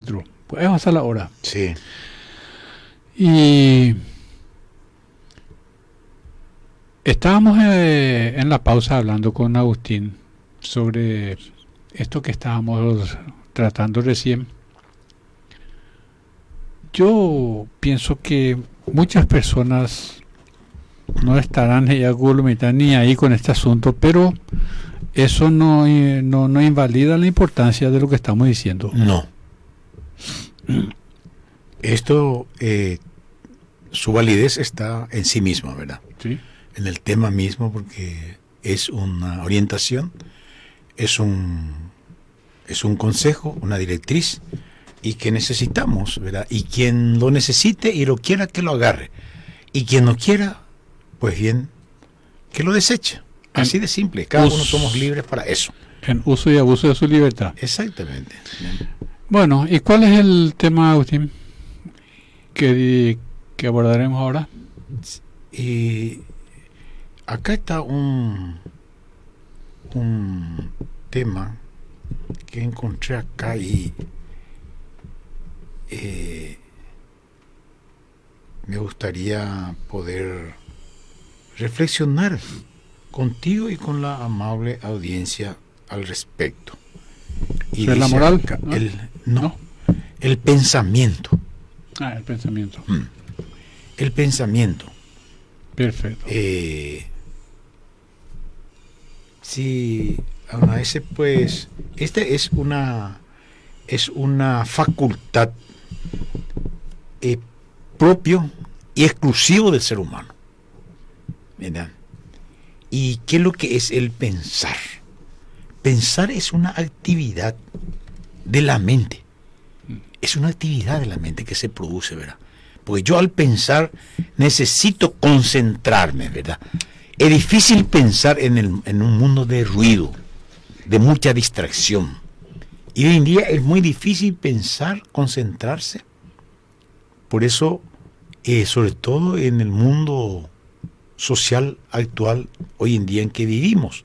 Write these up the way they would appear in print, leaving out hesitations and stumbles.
nuestro. Pues es pasar la hora. Sí. Y estábamos en la pausa hablando con Agustín sobre esto que estábamos tratando recién. Yo pienso que muchas personas no estarán ni ahí con este asunto, pero eso no invalida la importancia de lo que estamos diciendo. No. Esto, su validez está en sí misma, ¿verdad? Sí. En el tema mismo, porque es una orientación, es un consejo, una directriz, y que necesitamos, ¿verdad? Y quien lo necesite y lo quiera, que lo agarre. Y quien no quiera, pues bien, que lo deseche. Así de simple. Cada uno somos libres para eso. En uso y abuso de su libertad. Exactamente. Bueno, ¿y cuál es el tema, Agustín, que abordaremos ahora? Y acá está un tema que encontré acá y me gustaría poder reflexionar contigo y con la amable audiencia al respecto. Y ¿Sobre la moral? Acá, el pensamiento. El pensamiento. El pensamiento. Perfecto. Sí, aún a ese pues, este es una facultad propio y exclusivo del ser humano, ¿verdad? ¿Y qué es lo que es el pensar? Pensar es una actividad de la mente. Es una actividad de la mente que se produce, ¿verdad? Porque yo al pensar necesito concentrarme, ¿verdad? Es difícil pensar en un mundo de ruido, de mucha distracción. Y hoy en día es muy difícil pensar, concentrarse. Por eso, sobre todo en el mundo social actual, hoy en día en que vivimos,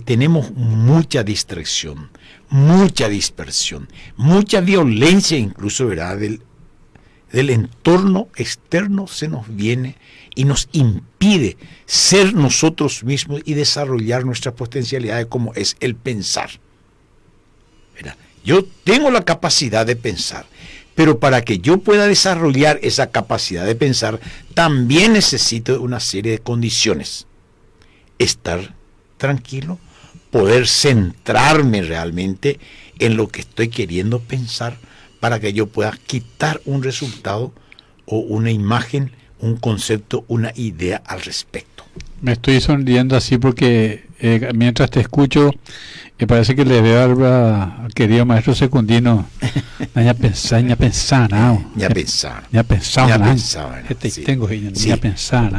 tenemos mucha distracción, mucha dispersión, mucha violencia incluso, ¿verdad? Del entorno externo se nos viene y nos impide ser nosotros mismos y desarrollar nuestras potencialidades como es el pensar. ¿Verdad? Yo tengo la capacidad de pensar, pero para que yo pueda desarrollar esa capacidad de pensar, también necesito una serie de condiciones. Estar tranquilo, poder centrarme realmente en lo que estoy queriendo pensar para que yo pueda quitar un resultado o una imagen, un concepto, una idea al respecto. Me estoy sonriendo así porque mientras te escucho, me parece que le veo al querido maestro Secundino. Ya pensar.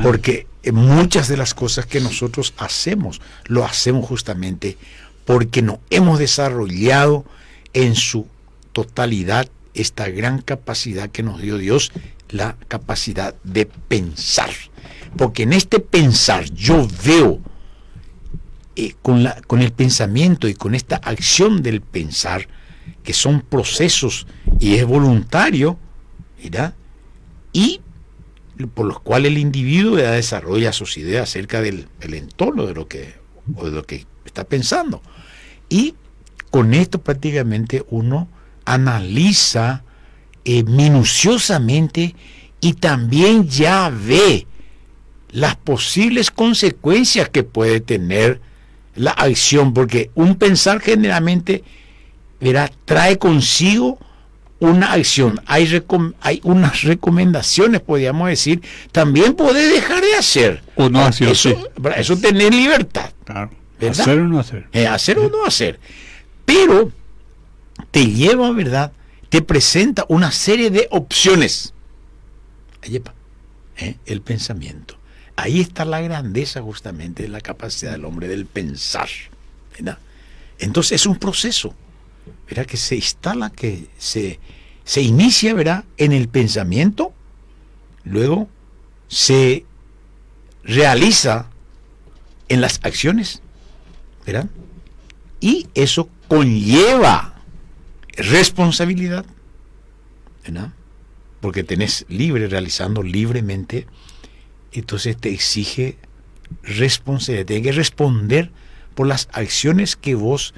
Porque muchas de las cosas que nosotros hacemos, lo hacemos justamente porque no hemos desarrollado en su totalidad esta gran capacidad que nos dio Dios, la capacidad de pensar. Porque en este pensar yo veo con el pensamiento y con esta acción del pensar, que son procesos y es voluntario, ¿verdad? Y por los cuales el individuo desarrolla sus ideas acerca del entorno de lo que está pensando. Y con esto prácticamente uno analiza minuciosamente y también ya ve las posibles consecuencias que puede tener la acción, porque un pensar generalmente, ¿verdad?, trae consigo una acción. Hay unas recomendaciones, podríamos decir. También puede dejar de hacer. O no hacer. Eso tener libertad. Claro. ¿Verdad? Hacer o no hacer. Hacer o no hacer. Pero te lleva, ¿verdad?, te presenta una serie de opciones. El pensamiento. Ahí está la grandeza justamente de la capacidad del hombre del pensar, ¿verdad? Entonces es un proceso, ¿verdad?, que se instala, que se inicia, ¿verdad?, en el pensamiento, luego se realiza en las acciones, ¿verdad? Y eso conlleva responsabilidad, ¿verdad? Porque tenés libre, realizando libremente, entonces te exige responsabilidad, tienes que responder por las acciones que vos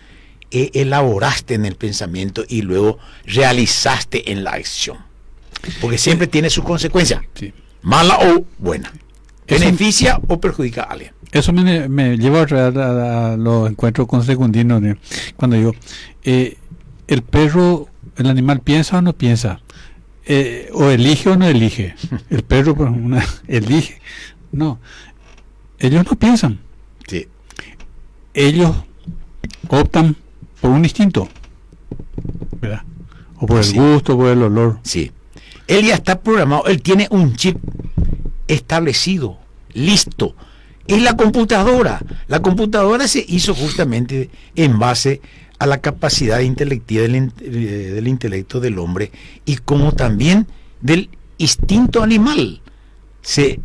elaboraste en el pensamiento y luego realizaste en la acción. Porque siempre tiene su consecuencia, Sí. mala o buena, Eso- beneficia o perjudica a alguien. Eso me lleva a los encuentros con Secundino, cuando digo, el perro, el animal piensa o no piensa, o elige o no elige. El perro elige. No, ellos no piensan. Sí. Ellos optan por un instinto, ¿verdad? O por el Sí. gusto, por el olor. Sí. Él ya está programado, él tiene un chip establecido, listo. Es la computadora. La computadora se hizo justamente en base a la capacidad intelectiva del intelecto del hombre y como también del instinto animal. Se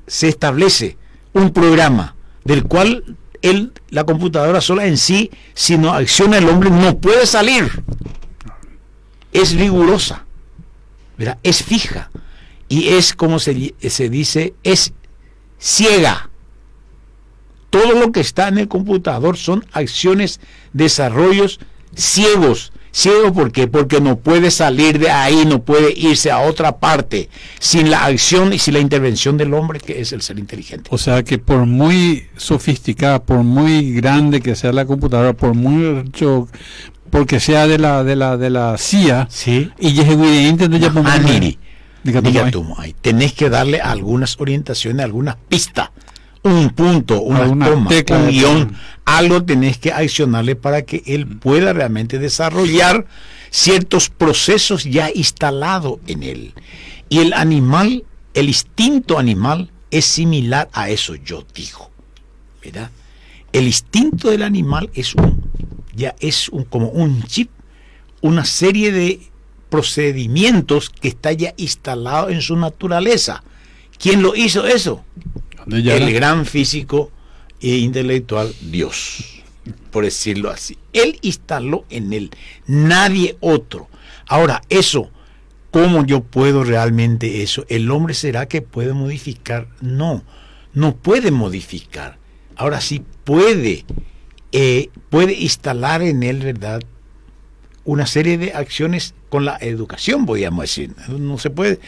establece un programa del cual la computadora sola en sí, si no acciona el hombre, no puede salir. Es rigurosa, ¿verdad? Es fija y es, como se dice, es ciega. Todo lo que está en el computador son acciones, desarrollos ciegos. ¿Ciego por qué? Porque no puede salir de ahí, no puede irse a otra parte sin la acción y sin la intervención del hombre, que es el ser inteligente. O sea que por muy sofisticada, por muy grande que sea la computadora, por mucho, porque sea de la CIA, Sí. y es evidente ya por Aniri. Tenés que darle algunas orientaciones, algunas pistas, un punto, una toma, tecla, un guión, algo tenés que accionarle para que él pueda realmente desarrollar ciertos procesos ya instalados en él. Y el animal, el instinto animal es similar a eso, yo digo, ¿verdad? El instinto del animal es como un chip, una serie de procedimientos que está ya instalado en su naturaleza. ¿Quién lo hizo eso? El gran físico e intelectual Dios, por decirlo así. Él instaló en él, nadie otro. Ahora, eso, ¿cómo yo puedo realmente eso? ¿El hombre será que puede modificar? No, no puede modificar. Ahora sí puede instalar en él, ¿verdad?, una serie de acciones con la educación, podríamos decir. No se puede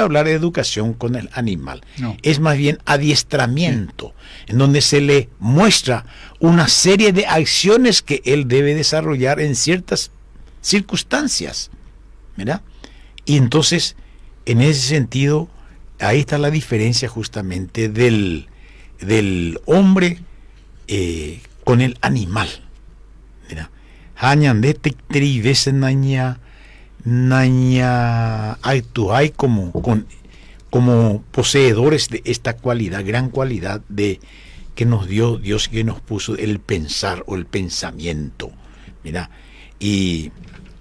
hablar de educación con el animal. No. Es más bien adiestramiento, en donde se le muestra una serie de acciones que él debe desarrollar en ciertas circunstancias, ¿verdad? Y entonces, en ese sentido, ahí está la diferencia justamente del hombre con el animal, ¿verdad? Hañan de veces naña actuáis como poseedores de esta cualidad, gran cualidad de que nos dio Dios, que nos puso el pensar o el pensamiento, mira, y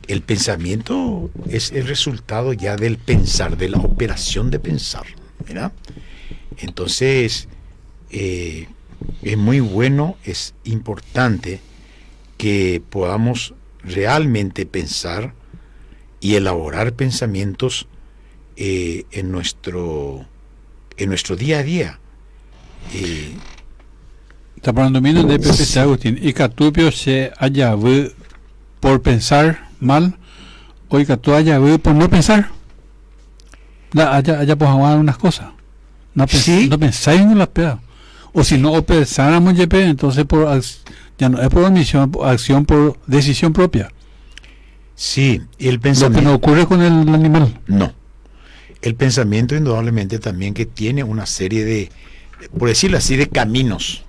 el pensamiento es el resultado ya del pensar, de la operación de pensar, mira. Entonces es muy bueno, es importante que podamos realmente pensar y elaborar pensamientos en nuestro día a día. Está hablando bien de Pepe Agustín. Y Catupio se haya por pensar mal, o y Catu haya por no pensar. Haya pues unas cosas. No, Sí. no pensáis en las pedas. O si no pensáramos, entonces ya no es por omisión, acción por decisión propia. Sí, y el Lo pensamiento. que no ocurre con el animal. No. El pensamiento indudablemente también que tiene una serie de, por decirlo así, de caminos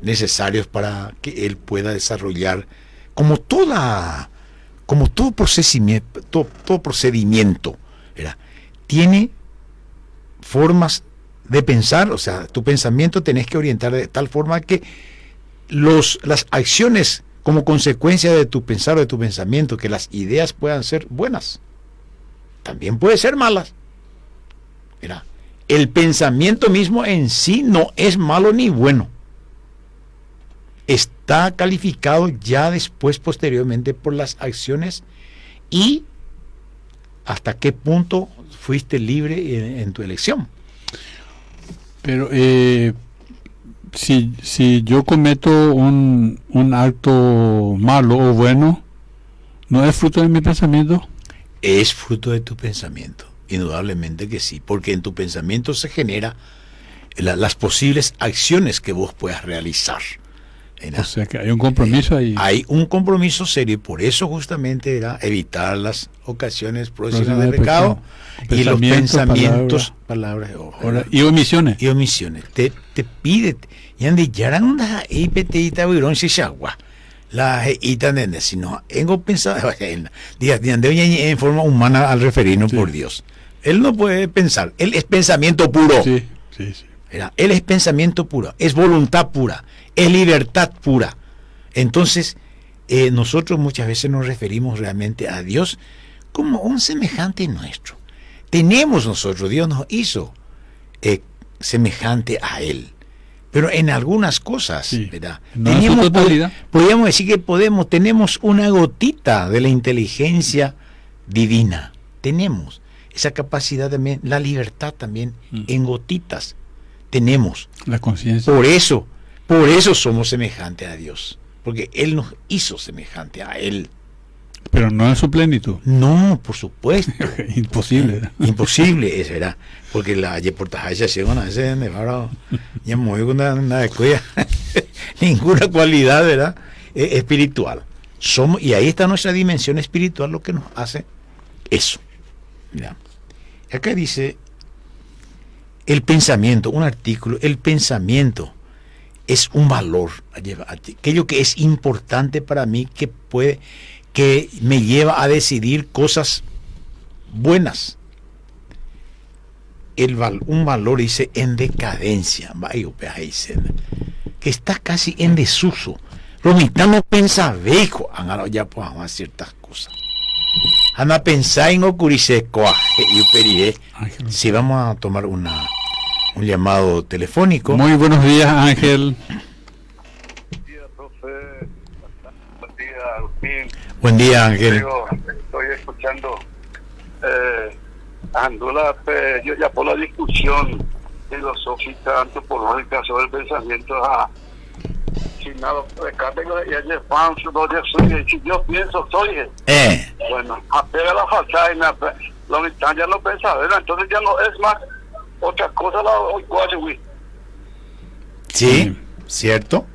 necesarios para que él pueda desarrollar como todo procedimiento, ¿verdad? Tiene formas de pensar, o sea, tu pensamiento tenés que orientar de tal forma que las acciones como consecuencia de tu pensar o de tu pensamiento, que las ideas puedan ser buenas, también pueden ser malas. Mira, el pensamiento mismo en sí no es malo ni bueno. Está calificado ya después, posteriormente, por las acciones y hasta qué punto fuiste libre en tu elección. Pero si yo cometo un acto malo o bueno, ¿no es fruto de mi pensamiento? Es fruto de tu pensamiento, indudablemente que sí, porque en tu pensamiento se genera las posibles acciones que vos puedas realizar. O sea que hay un compromiso ahí. Hay un compromiso serio, y por eso justamente era evitar las ocasiones próximas del pecado y los pensamientos, palabras y omisiones. Y omisiones. Te pide, y ande yaranda y petita virón shishagua. La ita nene, si no, tengo pensado en forma humana al referirnos por Dios. Él no puede pensar, él es pensamiento puro. Sí. Él es pensamiento puro, es voluntad pura, es libertad pura. Entonces, nosotros muchas veces nos referimos realmente a Dios como un semejante nuestro. Tenemos nosotros, Dios nos hizo semejante a Él. Pero en algunas cosas, ¿verdad? No en su totalidad. Podríamos decir que tenemos una gotita de la inteligencia divina. Tenemos esa capacidad también, la libertad también, en gotitas. Tenemos. La conciencia. Por eso somos semejantes a Dios. Porque Él nos hizo semejante a Él. Pero no en su plenitud. No, por supuesto. Imposible. Imposible es, ¿verdad? Porque la reportaje llega a ese ya muy una cuya ninguna cualidad, ¿verdad? Espiritual. Y ahí está nuestra dimensión espiritual, lo que nos hace eso. Mira. Acá dice el pensamiento, un artículo, el pensamiento es un valor, aquello que es importante para mí, que me lleva a decidir cosas buenas. Un valor, dice, en decadencia, que está casi en desuso. Romitano pensa viejo, ya podemos ciertas cosas. Ana pensar en ocurrirse coaje y periré. Si vamos a tomar un llamado telefónico. Muy buenos días, Ángel. Buen día, profe. Buen día, Agustín. Buen día, Ángel. Estoy escuchando Andula, yo ya por la discusión filosófica, antropológica sobre el pensamiento, si nada, si yo pienso, soy. Bueno, apega la falsa y la mitad ya no piensa, ¿verdad? Entonces ya no es más otra cosa la hoy cuasi. Sí, cierto.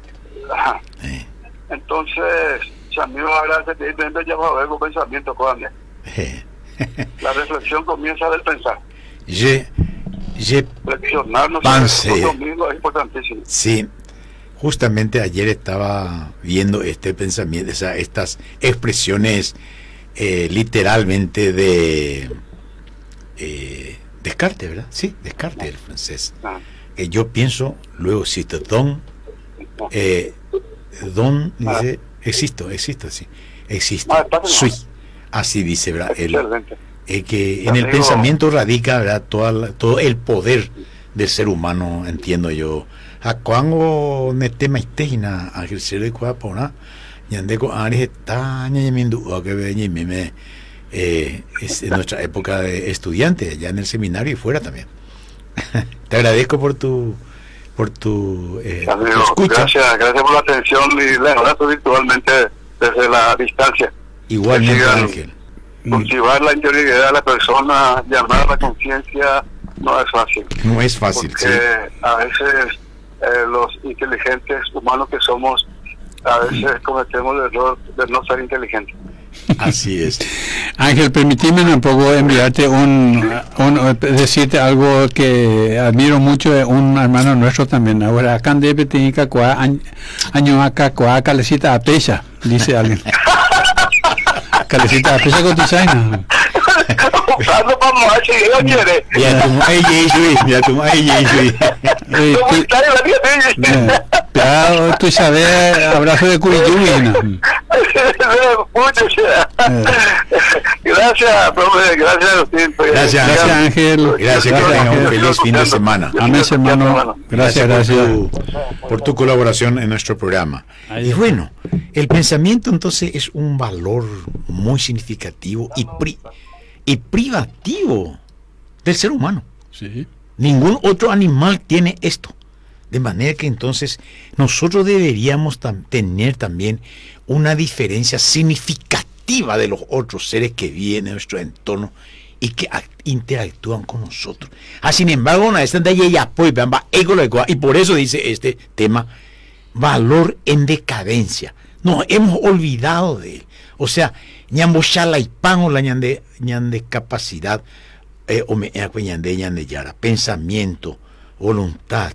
Ajá. Entonces, si a mí me va a agradecer, ya va a haber un pensamiento con él. La reflexión comienza del pensar. Reflexionarnos es importantísimo. Sí, justamente ayer estaba viendo este pensamiento, estas expresiones literalmente de Descartes, ¿verdad? Sí, Descartes, el francés. Yo pienso, luego existo, don dice, existo, sí, existo, soy. Así dice, ¿verdad? Que en el pensamiento radica, ¿verdad? Todo el poder del ser humano, entiendo yo. A cuando nete maitena a ejercer el cuerpo, ¿no? Yandeko Ares está ñañamiendo que ve es en nuestra época de estudiante, allá en el seminario y fuera también. Te agradezco por tu escucha. Gracias por la atención y le abrazo virtualmente desde la distancia. Igualmente, Ángel. Cultivar la interioridad de la persona, llamar a la conciencia, no es fácil. No es fácil, porque sí. A veces los inteligentes humanos que somos, a veces cometemos el error de no ser inteligentes. Así es. Ángel, permíteme un poco enviarte decirte algo que admiro mucho de un hermano nuestro también. Ahora, acá en Debe tiene que año acá calecita a pecha, dice alguien. Calecita a pecha con tu chaina. Usando para mojar si Dios quiere. Ya tu tú sabes, abrazo de Curiyubi. Gracias, profe, gracias Ángel, gracias que tengan un feliz fin de semana. Amén, hermano. Gracias por tu colaboración en nuestro programa. Y bueno, y privativo del ser humano. Sí. Ningún otro animal tiene esto. De manera que entonces nosotros deberíamos tener también una diferencia significativa de los otros seres que viven en nuestro entorno y que interactúan con nosotros. Sin embargo, y por eso dice este tema, valor en decadencia. Nos hemos olvidado de él. O sea, ñambo xalaipan o la ñande capacidad, pensamiento, voluntad,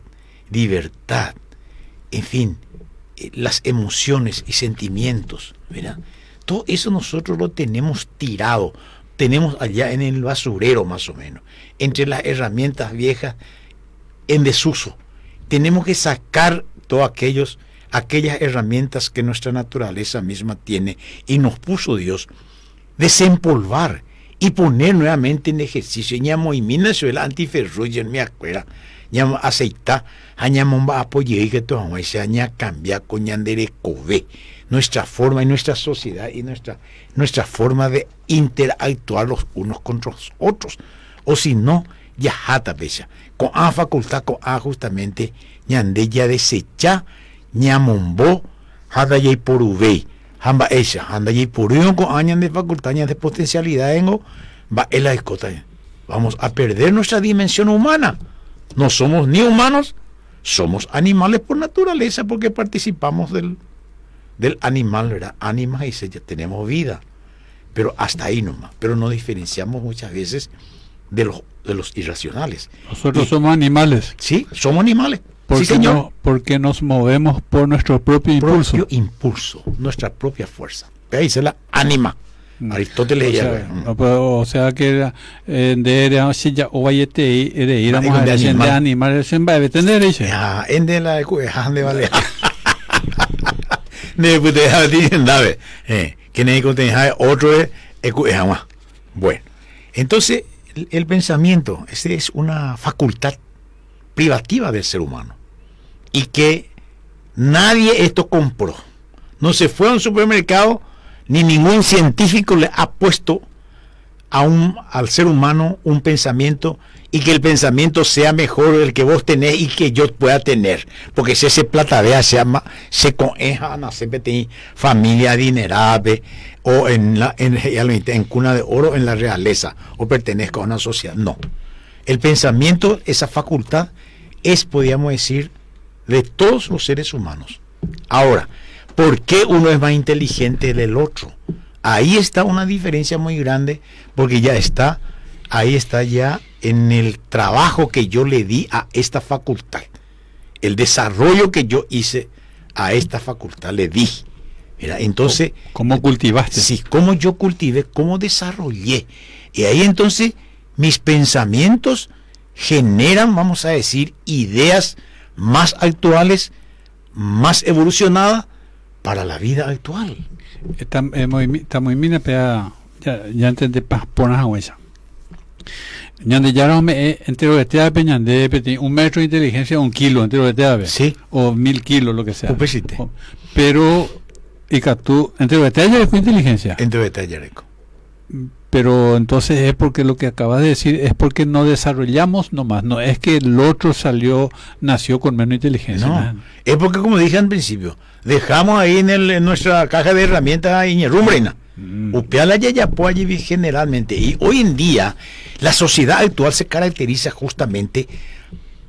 libertad, en fin, las emociones y sentimientos, ¿verdad? Todo eso nosotros lo tenemos tirado, tenemos allá en el basurero más o menos, entre las herramientas viejas en desuso. Tenemos que sacar todas aquellas herramientas que nuestra naturaleza misma tiene y nos puso Dios, desempolvar y poner nuevamente en ejercicio. Ñamo y mina el antiferrullo en mi acuera, ñamo aceita, añamo va apoyar que todo se aña cambia con ñandere cove, nuestra forma y nuestra sociedad y nuestra forma de interactuar los unos contra los otros. O si no, ya jata pesa. Con a facultad, con a justamente ñande ya desecha, ñamombo, jada ya por uvei. Hamba ella, anda y por uno con años de facultad, años de potencialidad, va en la escota. Vamos a perder nuestra dimensión humana. No somos ni humanos, somos animales por naturaleza, porque participamos del animal, ¿verdad? Ánimas y ya tenemos vida. Pero hasta ahí nomás. Pero nos diferenciamos muchas veces de los irracionales. Nosotros somos animales. Sí, somos animales. Porque, sí, señor. no, porque nos movemos por nuestro propio impulso, nuestra propia fuerza. Ahí se la anima. Aristóteles o sea que de silla o vayete ir a animales se va a tener ese. Ah, ende la de vale. Ne puede decir nave. Que ne contenga otro bueno. Entonces el pensamiento es una facultad privativa del ser humano y que nadie esto compró. No se fue a un supermercado, ni ningún científico le ha puesto al ser humano un pensamiento y que el pensamiento sea mejor del que vos tenés y que yo pueda tener, porque si ese platadea se llama se coneja a siempre familia adinerada o en cuna de oro en la realeza o pertenezco a una sociedad. No, el pensamiento, esa facultad es, podríamos decir, de todos los seres humanos. Ahora, ¿por qué uno es más inteligente del otro? Ahí está una diferencia muy grande, porque ahí está ya en el trabajo que yo le di a esta facultad, el desarrollo que yo hice a esta facultad le di. Mira, entonces, ¿cómo cultivaste? Sí, cómo yo cultivé, cómo desarrollé. Y ahí entonces mis pensamientos generan, vamos a decir, ideas más actuales, más evolucionadas para la vida actual. Está muy mina, pero ya entendí poner a huella. Ñande ya no me entero de teabe, ñande un metro de inteligencia, 1 kilo entero de teabe. Sí. O 1000 kilos, lo que sea. Upesite. Pero, y que tú, entero de teabe con inteligencia. Entero de teabe. Pero entonces es porque lo que acabas de decir es porque no desarrollamos nomás, no es que el otro nació con menos inteligencia. No, es porque, como dije al principio, dejamos ahí en nuestra caja de herramientas iñerumbrena. Upeala yayapoa generalmente. Y hoy en día la sociedad actual se caracteriza justamente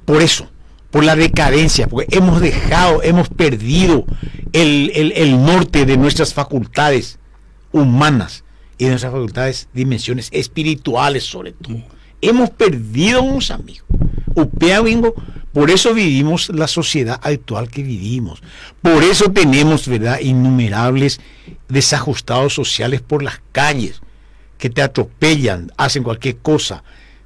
por eso, por la decadencia, porque hemos perdido el norte de nuestras facultades humanas y de nuestras facultades, dimensiones espirituales sobre todo. Hemos perdido unos amigos. Por eso vivimos la sociedad actual que vivimos. Por eso tenemos, ¿verdad?, innumerables desajustados sociales por las calles, que te atropellan, hacen cualquier cosa,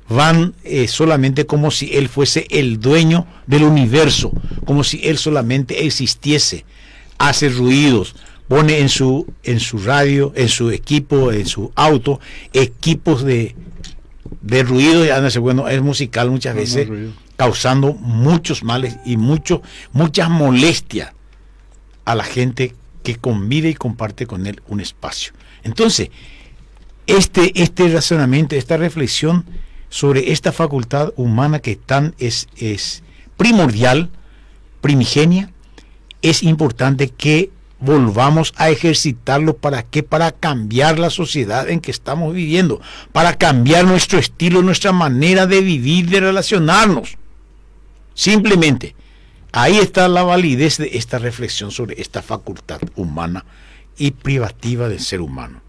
van solamente como si él fuese el dueño del universo, como si él solamente existiese, hace ruidos, pone en su radio, en su equipo, en su auto, equipos de ruido, y es musical muchas veces, causando muchos males y muchas molestias a la gente que convive y comparte con él un espacio. Entonces, este razonamiento, esta reflexión sobre esta facultad humana que es primordial, primigenia, es importante que volvamos a ejercitarlo. ¿Para qué? Para cambiar la sociedad en que estamos viviendo, para cambiar nuestro estilo, nuestra manera de vivir, de relacionarnos. Simplemente, ahí está la validez de esta reflexión sobre esta facultad humana y privativa del ser humano.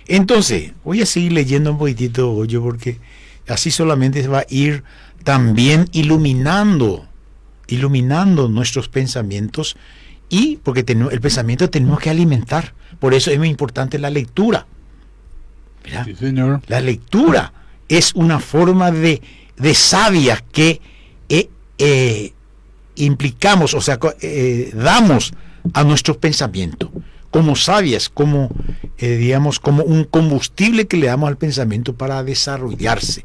Entonces, voy a seguir leyendo un poquitito, Goyo, porque así solamente se va a ir también iluminando nuestros pensamientos, y porque el pensamiento tenemos que alimentar. Por eso es muy importante la lectura. ¿Verdad? Sí, señor. La lectura es una forma de savia que implicamos, o sea, damos a nuestros pensamientos como sabias, como digamos, como un combustible que le damos al pensamiento para desarrollarse,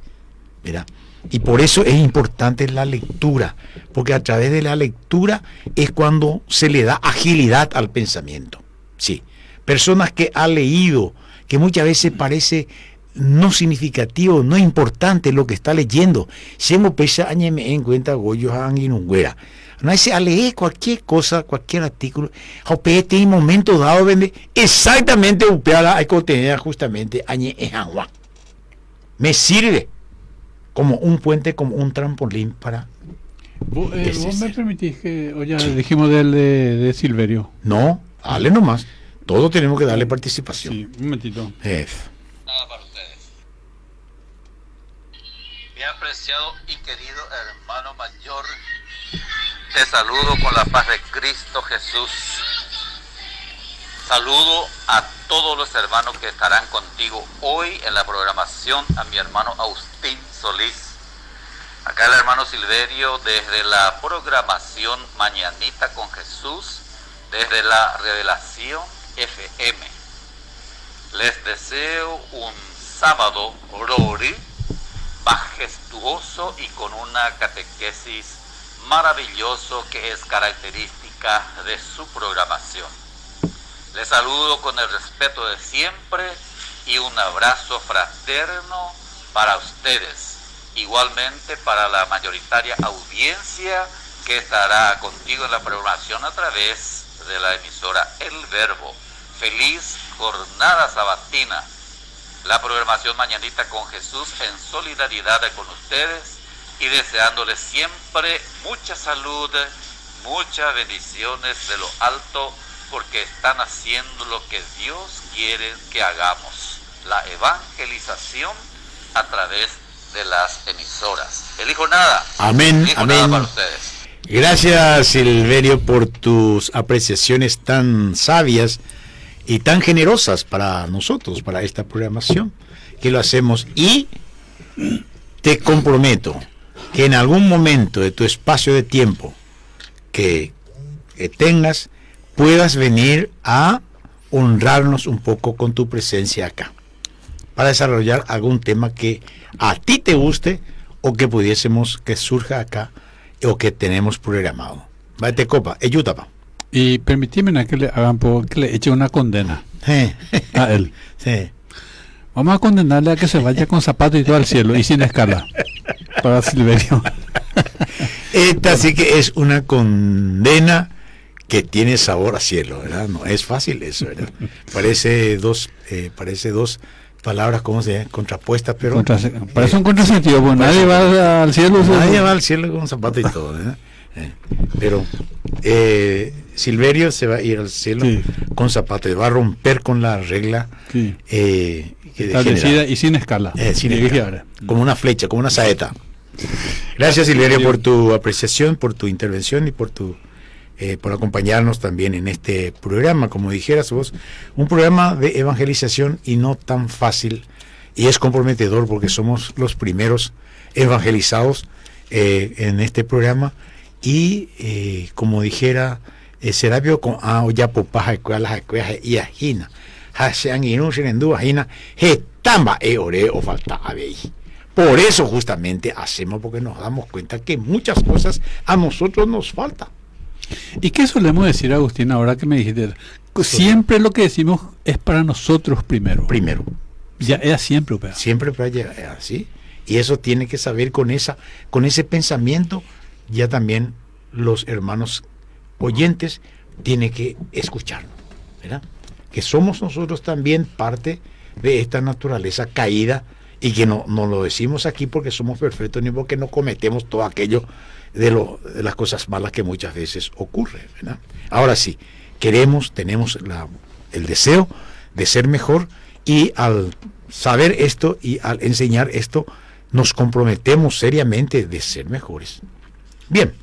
¿verdad? Y por eso es importante la lectura, porque a través de la lectura es cuando se le da agilidad al pensamiento. Sí, personas que han leído, que muchas veces parece no significativo, no importante lo que está leyendo, se me pesa en cuenta Goyo Anguinunguera. No hay a leer cualquier cosa, cualquier artículo, en un momento dado vende exactamente upeada hay contenido justamente me sirve como un puente, como un trampolín para... ¿Vos me permitís que hoy ya dijimos de Silverio? No, dale nomás. Todos tenemos que darle participación. Sí, un momentito. Nada para ustedes. Mi apreciado y querido hermano mayor, te saludo con la paz de Cristo Jesús. Saludo a todos los hermanos que estarán contigo hoy en la programación, a mi hermano Agustín Solís, acá el hermano Silverio desde la programación Mañanita con Jesús, desde la Revelación FM. Les deseo un sábado Rory majestuoso y con una catequesis maravilloso que es característica de su programación. Les saludo con el respeto de siempre y un abrazo fraterno para ustedes, igualmente para la mayoritaria audiencia que estará contigo en la programación a través de la emisora El Verbo. Feliz jornada sabatina. La programación Mañanita con Jesús en solidaridad con ustedes y deseándoles siempre mucha salud, muchas bendiciones de lo alto, porque están haciendo lo que Dios quiere que hagamos, la evangelización a través de las emisoras. Feliz jornada. Amén, Feliz amén. jornada para ustedes. Gracias, Silverio, por tus apreciaciones tan sabias y tan generosas para nosotros, para esta programación que lo hacemos. Y te comprometo que en algún momento de tu espacio de tiempo que tengas, puedas venir a honrarnos un poco con tu presencia acá, para desarrollar algún tema que a ti te guste o que pudiésemos que surja acá o que tenemos programado. Vete copa, ayúdame. Y permitime que le hagan que le eche una condena a él. Sí. Vamos a condenarle a que se vaya con zapatos y todo al cielo y sin escala para Silverio. Esta sí que es una condena que tiene sabor a cielo, ¿verdad? No es fácil eso, ¿verdad? Parece dos palabras, ¿cómo se llama? Contrapuestas, pero... Parece un contrasentido, pues nadie va al cielo. Nadie va al cielo con zapatos y todo, ¿verdad? Pero Silverio se va a ir al cielo con zapatos, va a romper con la regla establecida y sin escala. Como una flecha, como una saeta. Gracias, Silverio, por tu apreciación, por tu intervención y por acompañarnos también en este programa, como dijeras vos, un programa de evangelización y no tan fácil, y es comprometedor porque somos los primeros evangelizados en este programa, y como dijera Serapio con ya popaja escuelas y ajina hasean y no se endú ajina tamba ore o falta abei. Por eso justamente hacemos, porque nos damos cuenta que muchas cosas a nosotros nos faltan. ¿Y qué solemos decir, Agustín, ahora que me dijiste? Siempre lo que decimos es para nosotros primero. Ya es siempre, pero. Siempre para llegar así. Y eso tiene que saber con ese pensamiento, ya también los hermanos oyentes tienen que escucharnos, ¿verdad? Que somos nosotros también parte de esta naturaleza caída y que no lo decimos aquí porque somos perfectos ni porque no cometemos todo aquello de las cosas malas que muchas veces ocurren, ¿verdad? Ahora sí, tenemos el deseo de ser mejor, y al saber esto y al enseñar esto nos comprometemos seriamente de ser mejores. Bien,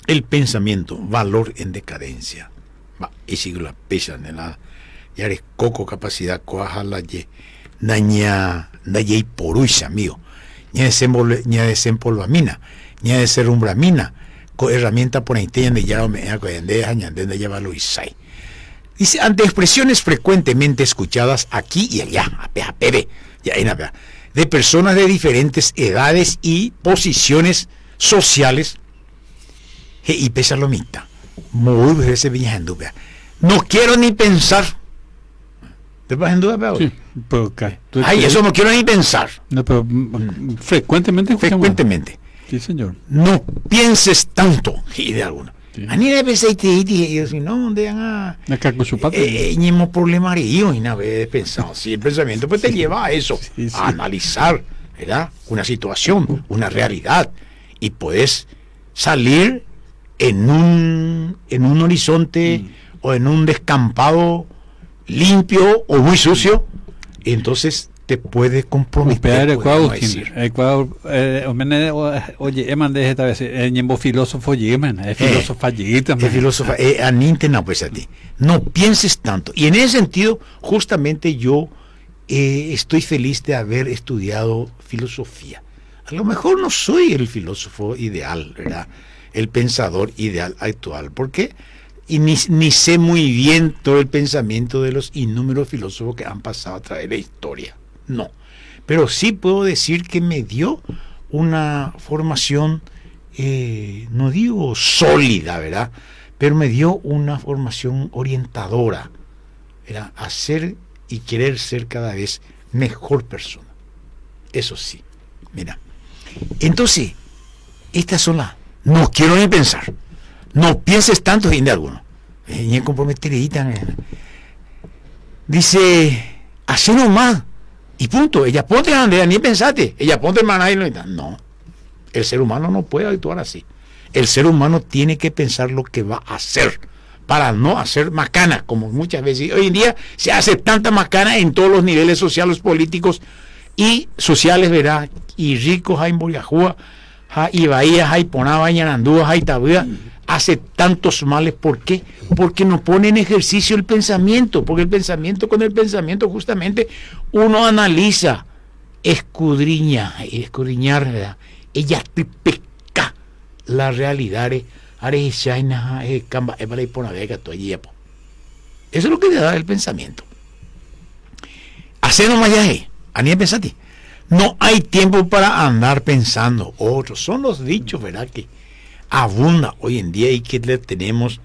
el pensamiento, valor en decadencia. Y si la pesa en la ya eres coco capacidad coaja la ye naña y poruisa mío ña desempolvamina ña deserumbramina con herramienta por inteña de ya me de lleva lo isai. Dice, ante expresiones frecuentemente escuchadas aquí y allá, de personas de diferentes edades y posiciones sociales, y pesa lo mitad. No quiero ni pensar. ¿Te vas en duda, Pablo? Sí, pero eso no quiero ni pensar. No, pero frecuentemente. Frecuentemente. Sí, señor. No pienses tanto, y de alguna. Ani de vez y yo si no donde problema y una vez pensado si el pensamiento pues te lleva a eso, a analizar, ¿verdad? Una situación, una realidad, y puedes salir en un horizonte o en un descampado limpio o muy sucio, y entonces te puede comprometer. Oye, eman de esta vez el filósofo yemen, es filósofa pues a ti. No pienses tanto. Y en ese sentido, justamente yo estoy feliz de haber estudiado filosofía. A lo mejor no soy el filósofo ideal, ¿verdad? El pensador ideal actual, porque ni sé muy bien todo el pensamiento de los innúmeros filósofos que han pasado a través de la historia. No, pero sí puedo decir que me dio una formación, no digo sólida, ¿verdad? Pero me dio una formación orientadora, ¿verdad? A ser y querer ser cada vez mejor persona. Eso sí, mira. Entonces, estas son las... No quiero ni pensar. No pienses tanto en de alguno. Ni comprometerita. Dice, así nomás. Y punto. Ella ponte a Andrea, ni pensate. Ella ponte hermana y no. El ser humano no puede actuar así. El ser humano tiene que pensar lo que va a hacer para no hacer macana, como muchas veces. Hoy en día se hace tanta macana en todos los niveles sociales, políticos y sociales, ¿verdad? Y ricos, hay en Boyajúa, y Bahía, hay Ponaba, hay Ñarandúa, hay Tabúa, hace tantos males. ¿Por qué? Porque no pone en ejercicio el pensamiento, porque con el pensamiento justamente uno analiza, escudriñar, ¿verdad? Ella te pesca la realidad, eso es lo que le da el pensamiento. Hacer nomás ya a ni pensate. No hay tiempo para andar pensando. Otros son los dichos, ¿verdad? Que abunda hoy en día y que le tenemos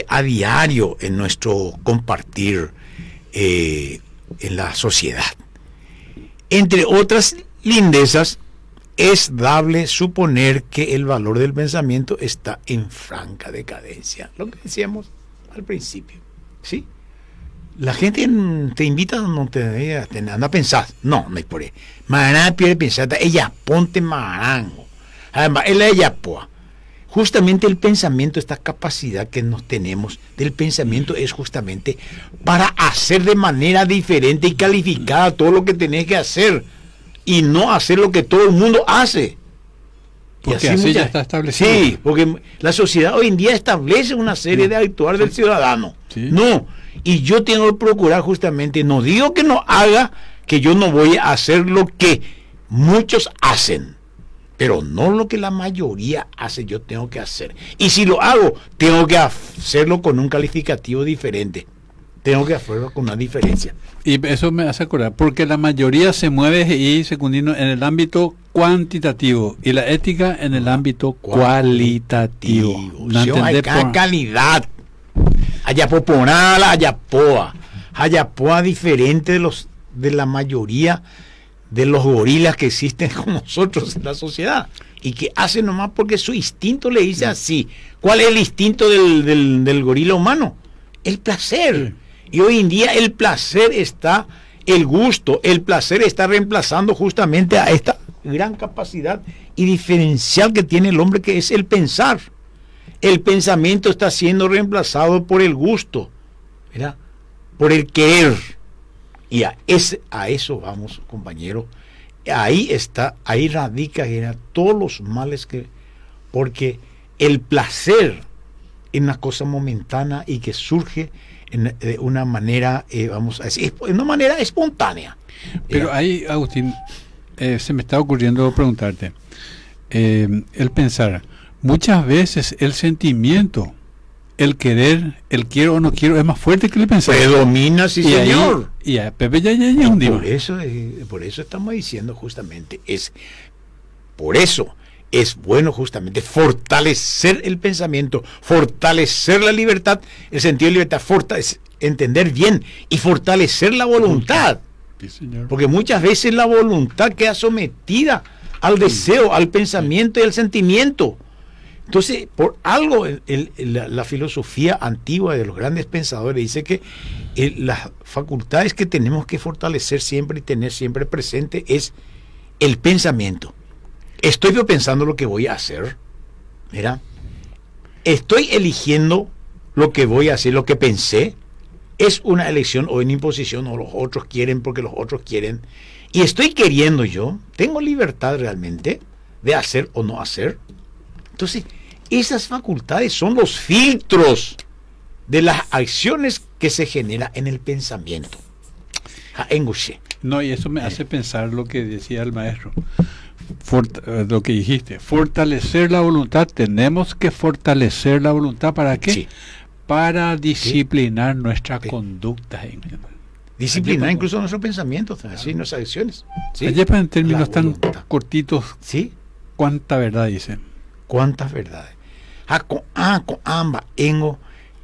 a diario en nuestro compartir en la sociedad. Entre otras lindezas, es dable suponer que el valor del pensamiento está en franca decadencia. Lo que decíamos al principio, ¿sí? La gente te invita, no te anda a pensar. No hay por ahí. Maná pierde pensar, ella ponte marango. Además, ella poa. Justamente el pensamiento, esta capacidad que nos tenemos del pensamiento es justamente para hacer de manera diferente y calificada todo lo que tenés que hacer y no hacer lo que todo el mundo hace. Porque así ya está establecido. Sí, porque la sociedad hoy en día establece una serie de actuar del ciudadano. Sí. No, y yo tengo que procurar justamente, no digo que no haga, que yo no voy a hacer lo que muchos hacen, pero no lo que la mayoría hace, yo tengo que hacer. Y si lo hago, tengo que hacerlo con un calificativo diferente. Tengo que hacerlo con una diferencia. Y eso me hace acordar, porque la mayoría se mueve y secundino en el ámbito cuantitativo y la ética en el ámbito cualitativo. No hay calidad. Ayapoponala, ayapoa diferente de los de la mayoría de los gorilas que existen con nosotros en la sociedad y que hacen nomás porque su instinto le dice así. ¿Cuál es el instinto del gorila humano? El placer. Y hoy en día el placer está, el gusto, el placer está reemplazando justamente a esta gran capacidad y diferencial que tiene el hombre, que es el pensar. El pensamiento está siendo reemplazado por el gusto, ¿verdad? Por el querer. Y a eso vamos, compañero. Ahí radica todos los males porque el placer es una cosa momentánea y que surge de una manera, vamos a decir, de una manera espontánea. Pero ahí, Agustín, se me está ocurriendo preguntarte, el pensar, muchas veces el sentimiento, el querer, el quiero o no quiero, es más fuerte que el pensar. Predomina, sí, señor. Y a Pepe ya es un día. Por eso estamos diciendo justamente, por eso es bueno justamente fortalecer el pensamiento, fortalecer la libertad, el sentido de libertad, entender bien y fortalecer la voluntad. Sí, señor. Porque muchas veces la voluntad queda sometida al deseo, al pensamiento y al sentimiento. Entonces, por algo, la filosofía antigua de los grandes pensadores dice que las facultades que tenemos que fortalecer siempre y tener siempre presente es el pensamiento. Estoy yo pensando lo que voy a hacer, mira, estoy eligiendo lo que voy a hacer, lo que pensé, es una elección o una imposición, o los otros quieren porque los otros quieren, y estoy queriendo yo, tengo libertad realmente de hacer o no hacer. Entonces, esas facultades son los filtros de las acciones que se genera en el pensamiento. No, y eso me hace pensar lo que decía el maestro. Lo que dijiste, fortalecer la voluntad. Tenemos que fortalecer la voluntad. ¿Para qué? Sí. Para disciplinar nuestra conducta. Disciplinar incluso nuestros pensamientos, así, nuestras acciones. ¿Sí? Ayer, en términos tan cortitos, ¿sí? ¿Cuánta verdad dicen? ¿Cuántas verdades? Amba engo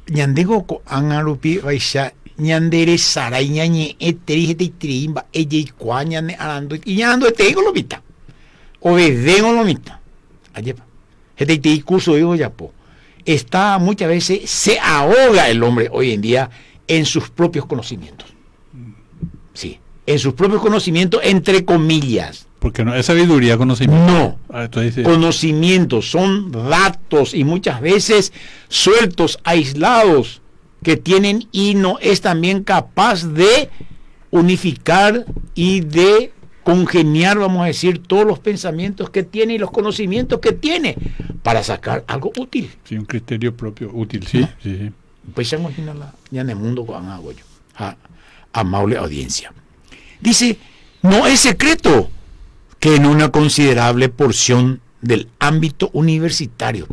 ñandego ko angarupi vaisha ñandere sarai ñañe eteri trimba ella cuañane arando y ñando tego lo vita obedego lo mita ayepa este curso digo ya po está muchas veces se ahoga el hombre hoy en día en sus propios conocimientos, sí, en sus propios conocimientos entre comillas. Porque no es sabiduría, conocimiento. No, conocimientos son datos y muchas veces sueltos, aislados, que tienen y no es también capaz de unificar y de congeniar, vamos a decir, todos los pensamientos que tiene y los conocimientos que tiene para sacar algo útil. Sí, un criterio propio útil, sí. ¿No? Sí. Pues ya en el mundo con algo yo, amable audiencia. Dice, no es secreto que en una considerable porción del ámbito universitario,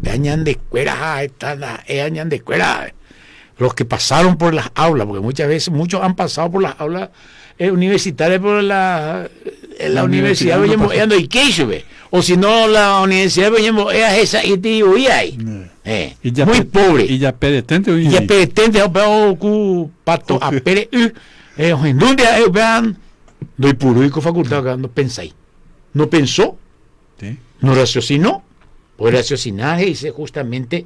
los que pasaron por las aulas, porque muchas veces muchos han pasado por las aulas universitarias, por la universidad, o si no, la universidad, muy pobre. Y ya pedetente, pato, donde vean, doy puro y con facultad, no pensáis. No pensó, ¿sí? No raciocinó. Por raciocinar dice justamente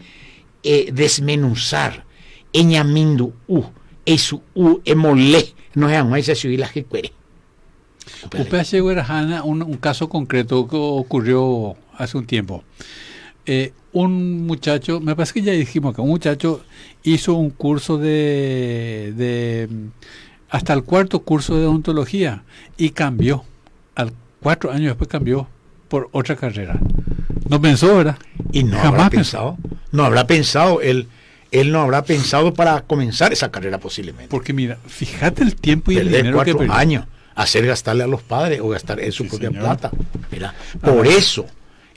desmenuzar, eñamindo eso emolé, no es más así las que quiere. Usted llegó a un caso concreto que ocurrió hace un tiempo. Un muchacho, me parece que ya dijimos que un muchacho hizo un curso de hasta el cuarto curso de odontología y cambió. 4 años después cambió por otra carrera. No pensó, ¿verdad? Y no jamás habrá pensado. No habrá pensado, él no habrá pensado para comenzar esa carrera posiblemente. Porque mira, fíjate el tiempo y el dinero que perdió. 4 años, hacer gastarle a los padres o gastar en su propia plata. Mira, por eso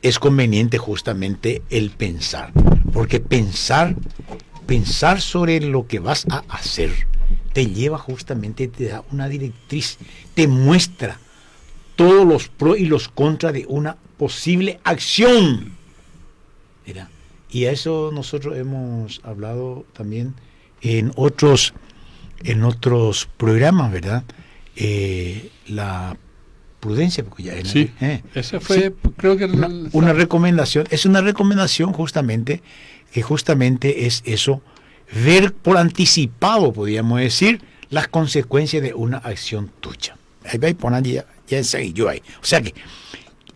es conveniente justamente el pensar. Porque pensar sobre lo que vas a hacer te lleva justamente, te da una directriz, te muestra todos los pros y los contras de una posible acción. Mira, y a eso nosotros hemos hablado también en otros programas, ¿verdad? la prudencia, porque ya ese fue, sí, creo que una recomendación, es una recomendación justamente, que justamente es eso, ver por anticipado, podríamos decir, las consecuencias de una acción tuya. Ahí va a poner ya seguí yo ahí. O sea que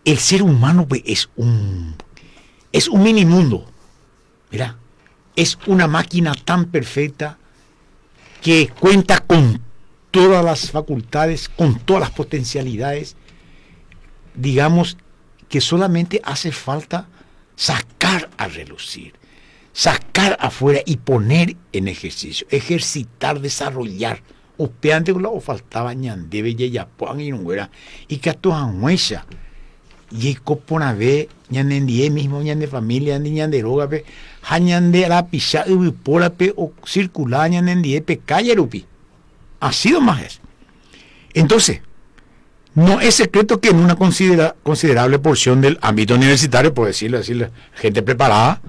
el ser humano, pues, es un mini mundo, ¿verdad? Es una máquina tan perfecta que cuenta con todas las facultades, con todas las potencialidades. Digamos que solamente hace falta sacar a relucir, sacar afuera y poner en ejercicio, ejercitar, desarrollar. O peante o faltaba ñandebe ya puan y no era y que a tu anuecha y copona ve ñandie mismo ñande familia ñande roga pe ñande la pisha y pola pe o circular ñandie pe calle rupi. Así nomás es. Entonces, no es secreto que en una considerable porción del ámbito universitario, por decirlo, gente preparada,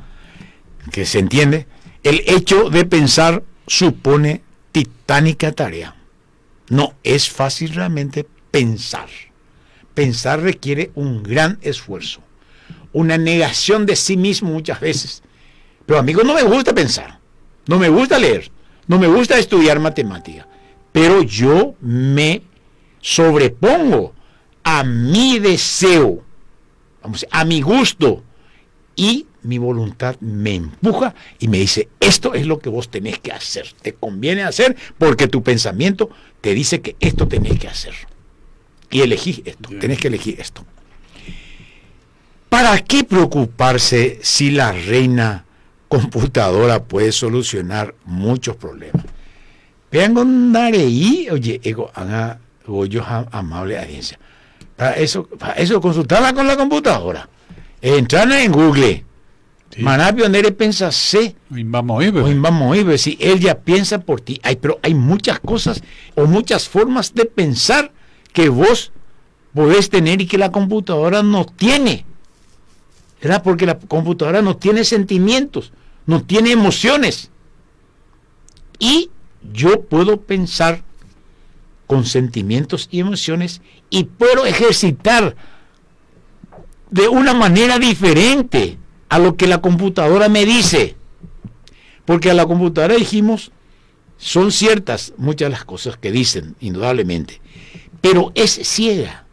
que se entiende, el hecho de pensar supone titánica tarea. No es fácil realmente pensar. Pensar requiere un gran esfuerzo, una negación de sí mismo muchas veces. Pero amigos, no me gusta pensar, no me gusta leer, no me gusta estudiar matemática, pero yo me sobrepongo a mi deseo, a mi gusto, y mi voluntad me empuja y me dice, esto es lo que vos tenés que hacer, te conviene hacer porque tu pensamiento te dice que esto tenés que hacer. Y elegí esto, tenés que elegir esto. ¿Para qué preocuparse si la reina computadora puede solucionar muchos problemas? Vean con Dareí, oye, haga yo amable audiencia. Para eso consultarla con la computadora. Entrar en Google. Sí. Manapio donde piensa sé. Vamos a ir, si él ya piensa por ti. Pero hay muchas cosas o muchas formas de pensar que vos podés tener y que la computadora no tiene. ¿Verdad? Porque la computadora no tiene sentimientos, no tiene emociones. Y yo puedo pensar con sentimientos y emociones y puedo ejercitar de una manera diferente a lo que la computadora me dice. Porque a la computadora dijimos, son ciertas muchas de las cosas que dicen, indudablemente, pero es ciega.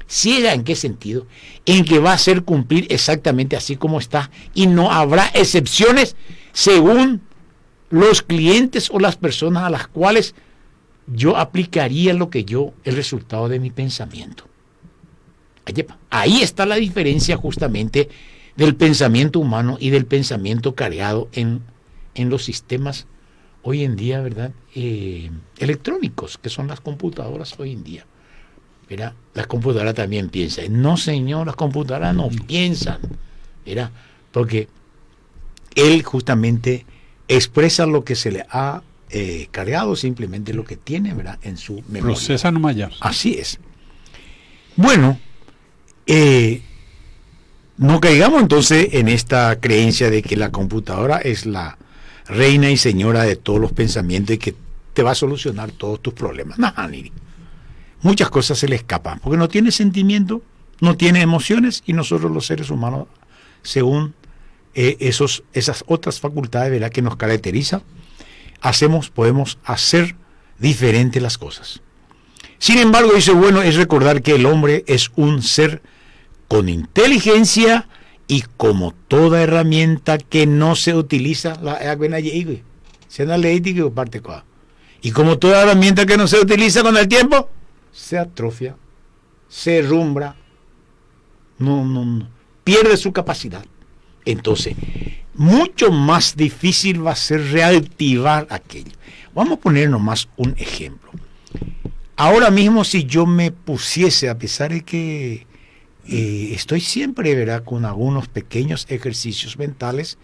¿Ciega en qué sentido? En que va a hacer cumplir exactamente así como está y no habrá excepciones según los clientes o las personas a las cuales yo aplicaría el resultado de mi pensamiento. Ahí está la diferencia justamente del pensamiento humano y del pensamiento cargado en los sistemas hoy en día, ¿verdad? Electrónicos, que son las computadoras hoy en día. ¿Verdad? Las computadoras también piensan. No, señor, las computadoras no piensan. ¿Verdad? Porque él justamente expresa lo que se le ha cargado, simplemente lo que tiene, ¿verdad? En su memoria. Procesa nomás ya. Así es. Bueno, no caigamos entonces en esta creencia de que la computadora es la reina y señora de todos los pensamientos y que te va a solucionar todos tus problemas. Muchas cosas se le escapan, porque no tiene sentimiento, no tiene emociones, y nosotros los seres humanos, según esas otras facultades, ¿verdad?, que nos caracterizan, podemos hacer diferentes las cosas. Sin embargo, dice, bueno, es recordar que el hombre es un ser con inteligencia y como toda herramienta que no se utiliza, y como toda herramienta que no se utiliza con el tiempo, se atrofia, se herrumbra, no pierde su capacidad. Entonces, mucho más difícil va a ser reactivar aquello. Vamos a poner nomás un ejemplo. Ahora mismo, si yo me pusiese, a pesar de que estoy siempre, ¿verdad?, con algunos pequeños ejercicios mentales,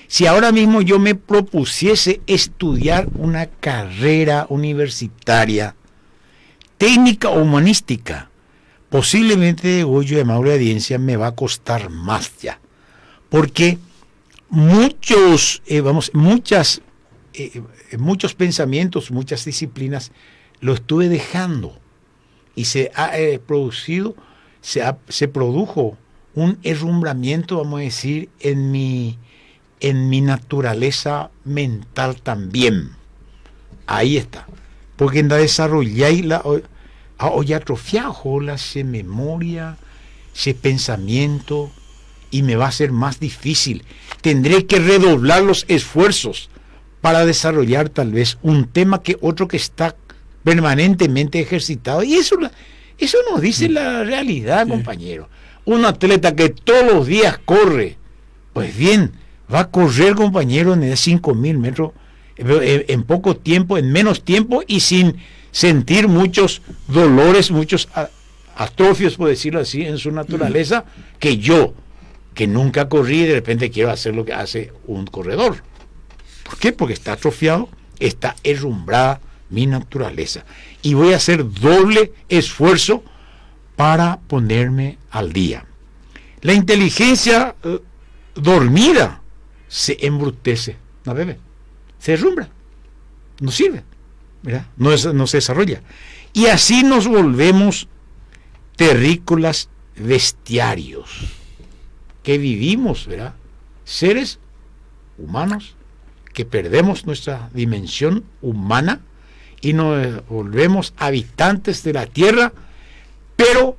si ahora mismo yo me propusiese estudiar una carrera universitaria, técnica o humanística, posiblemente, yo de amable audiencia, me va a costar más ya. Porque muchos pensamientos, muchas disciplinas lo estuve dejando y se produjo un herrumbramiento, vamos a decir, en mi naturaleza mental también. Ahí está. Porque en la desarrolláis hoy atrofiado la memoria, ese pensamiento, y me va a ser más difícil. Tendré que redoblar los esfuerzos para desarrollar tal vez un tema que otro que está permanentemente ejercitado. Y eso nos dice la realidad, compañero. Un atleta que todos los días corre, pues bien, va a correr, compañero, en 5.000 metros en poco tiempo, en menos tiempo y sin sentir muchos dolores, muchos atrofios, por decirlo así, en su naturaleza, que yo, que nunca corrí, de repente quiero hacer lo que hace un corredor. ¿Por qué? Porque está atrofiado, está herrumbrada mi naturaleza. Y voy a hacer doble esfuerzo para ponerme al día. La inteligencia dormida se embrutece, ¿no, bebé? Se derrumbra, no sirve, ¿verdad? No se desarrolla. Y así nos volvemos terrícolas bestiarios, que vivimos, ¿verdad? Seres humanos que perdemos nuestra dimensión humana y nos volvemos habitantes de la tierra, pero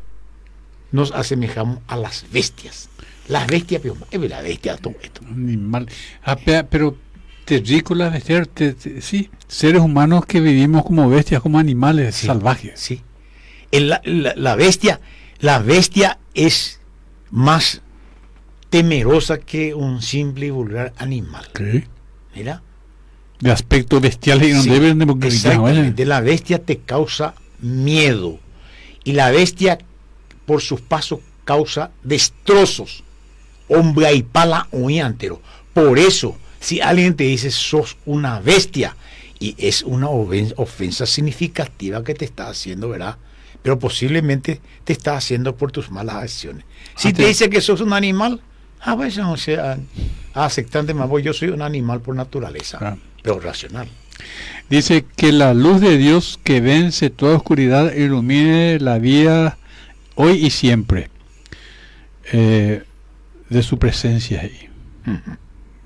nos asemejamos a las bestias. Las bestias, es la bestia todo esto. Animal. Pero terrícolas, bestias, sí, seres humanos que vivimos como bestias, como animales salvajes. Sí. La bestia es más temerosa que un simple y vulgar animal. ¿Qué? Mira. De aspecto bestial y no deben de exactamente. La bestia te causa miedo. Y la bestia, por sus pasos, causa destrozos. Hombre y pala muy entero. Por eso, si alguien te dice sos una bestia, y es una ofensa significativa que te está haciendo, ¿verdad? Pero posiblemente te está haciendo por tus malas acciones. Si te dice que sos un animal, pues no sea aceptante, más yo soy un animal por naturaleza, pero racional. Dice que la luz de Dios que vence toda oscuridad ilumine la vida hoy y siempre. De su presencia ahí.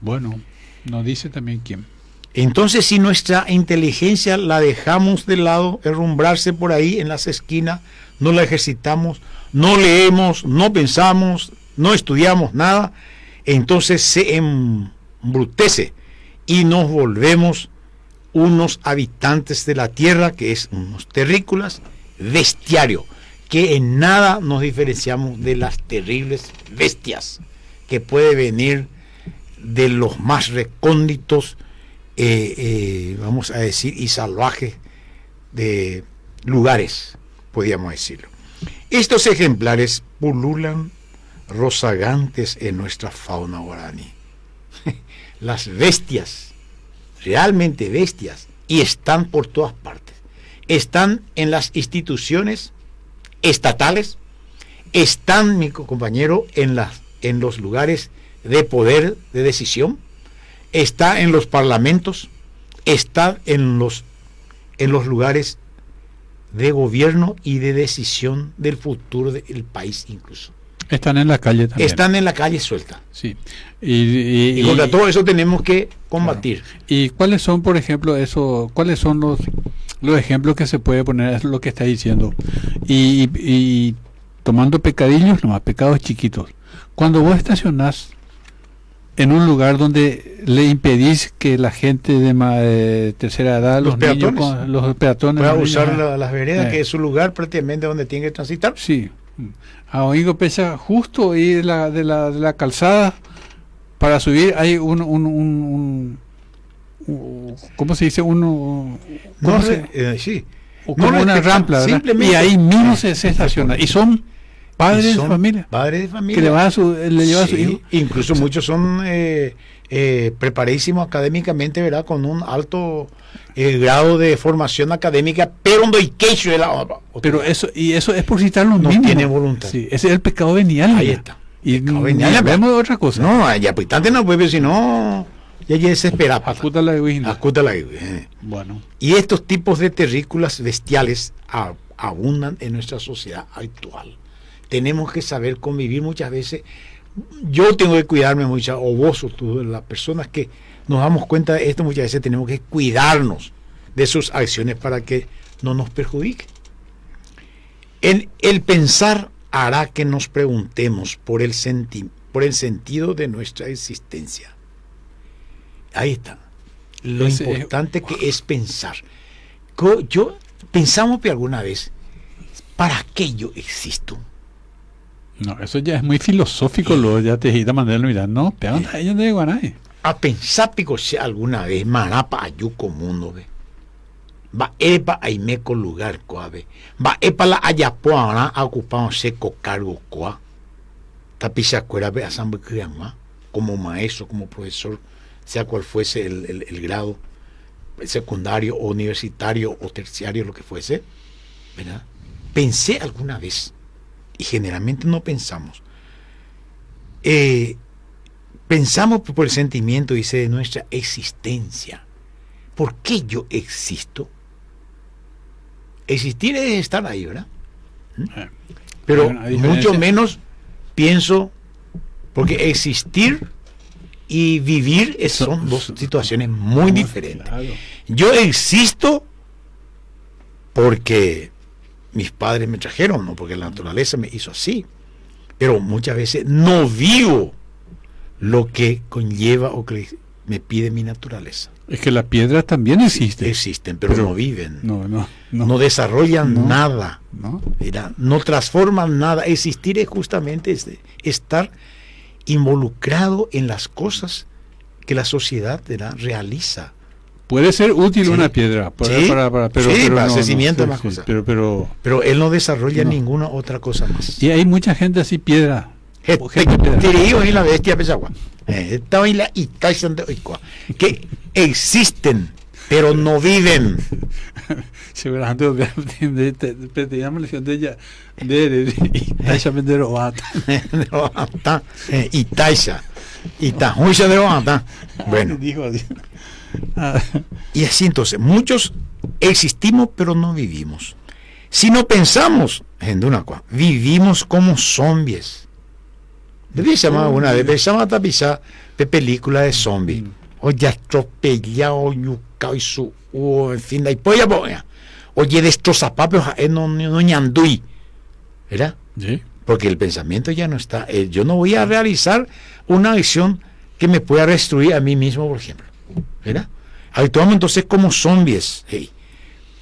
Bueno, nos dice también quién. Entonces, si nuestra inteligencia la dejamos de lado, herrumbrarse por ahí en las esquinas, no la ejercitamos, no leemos, no pensamos, no estudiamos nada, entonces se embrutece y nos volvemos unos habitantes de la tierra, que es unos terrícolas, bestiario, que en nada nos diferenciamos de las terribles bestias que puede venir de los más recónditos, vamos a decir, y salvajes de lugares, podríamos decirlo. Estos ejemplares pululan rozagantes en nuestra fauna guaraní. Las bestias, realmente bestias, y están por todas partes. Están en las instituciones estatales, están, mi compañero, en los lugares de poder de decisión, está en los parlamentos, está en los lugares de gobierno y de decisión del futuro del país incluso. Están en la calle también. Están en la calle suelta. Sí. Y contra todo eso tenemos que combatir. Claro. ¿Y cuáles son, por ejemplo, cuáles son los ejemplos que se puede poner? Es lo que está diciendo. Y tomando pecadillos, nomás, pecados chiquitos. Cuando vos estacionás en un lugar donde le impedís que la gente de tercera edad, los niños, los peatones, pueda usar las veredas, que es un lugar prácticamente donde tiene que transitar. Sí. A Oingo pesa justo ahí de la calzada para subir. Hay ¿cómo se dice? Sí. Como una rampa, y ahí mismo se estaciona. Y son padres de familia. Padres de familia. Que le lleva a su hijo. Incluso muchos son preparadísimos académicamente, ¿verdad? Con un alto grado de formación académica, pero no hay quecho de la... Pero eso es por citar los mínimos. No tiene voluntad. Sí, ese es el pecado venial. Ahí está. Y vemos otra cosa. No, ya pues tanto no puede, si no Y allí desespera. Bueno. Y estos tipos de terrícolas bestiales abundan en nuestra sociedad actual. Tenemos que saber convivir muchas veces. Yo tengo que cuidarme mucho, o vos, o tú, las personas que nos damos cuenta de esto, muchas veces tenemos que cuidarnos de sus acciones para que no nos perjudique. El pensar hará que nos preguntemos por el sentido de nuestra existencia. Ahí está. Lo importante que es pensar. Pensamos que alguna vez, ¿para qué yo existo? No, eso ya es muy filosófico, ya te dijiste Mandela, mira, no, pegan a ellos de Guanay. A pensar pico si alguna vez marapa ayuco mundo ve. Va epa aimeco lugar coave. Va epa la ayapoa ahora ocupado seco cargo coa. Tapisa cuera ve a San Becriama como maestro, como profesor, sea cual fuese el grado secundario o universitario o terciario, lo que fuese, ¿verdad? Pensé alguna vez, y generalmente no pensamos. Pensamos por el sentimiento, dice, de nuestra existencia. ¿Por qué yo existo? Existir es estar ahí, ¿verdad? Pero mucho menos pienso, porque existir y vivir son dos situaciones muy diferentes. Claro. Yo existo porque mis padres me trajeron, no porque la naturaleza me hizo así, pero muchas veces no vivo lo que conlleva o que me pide mi naturaleza. Es que la piedra también existe. Sí, existen, pero no viven. No desarrollan nada. No transforman nada. Existir es justamente estar involucrado en las cosas que la sociedad realiza. Puede ser útil una piedra para crecimiento más cosas. Pero él no desarrolla ninguna otra cosa más. Y hay mucha gente así piedra. En la bestia pesagua. Que existen, pero no viven. Seguramente te llama la lección de ella de Itaisha Menderovata. Itaisha de Ovata. Bueno. Y así entonces, muchos existimos, pero no vivimos. Si no pensamos, vivimos como zombies. Debí llamar una vez, llama tapizar de película de zombies. Oye, atropellado, yucao y su, en fin, y polla, oye, destroza papios, no ñandui, ¿verdad? Sí. Porque el pensamiento ya no está. Yo no voy a realizar una acción que me pueda destruir a mí mismo, por ejemplo, ¿verdad? Actuamos entonces como zombies,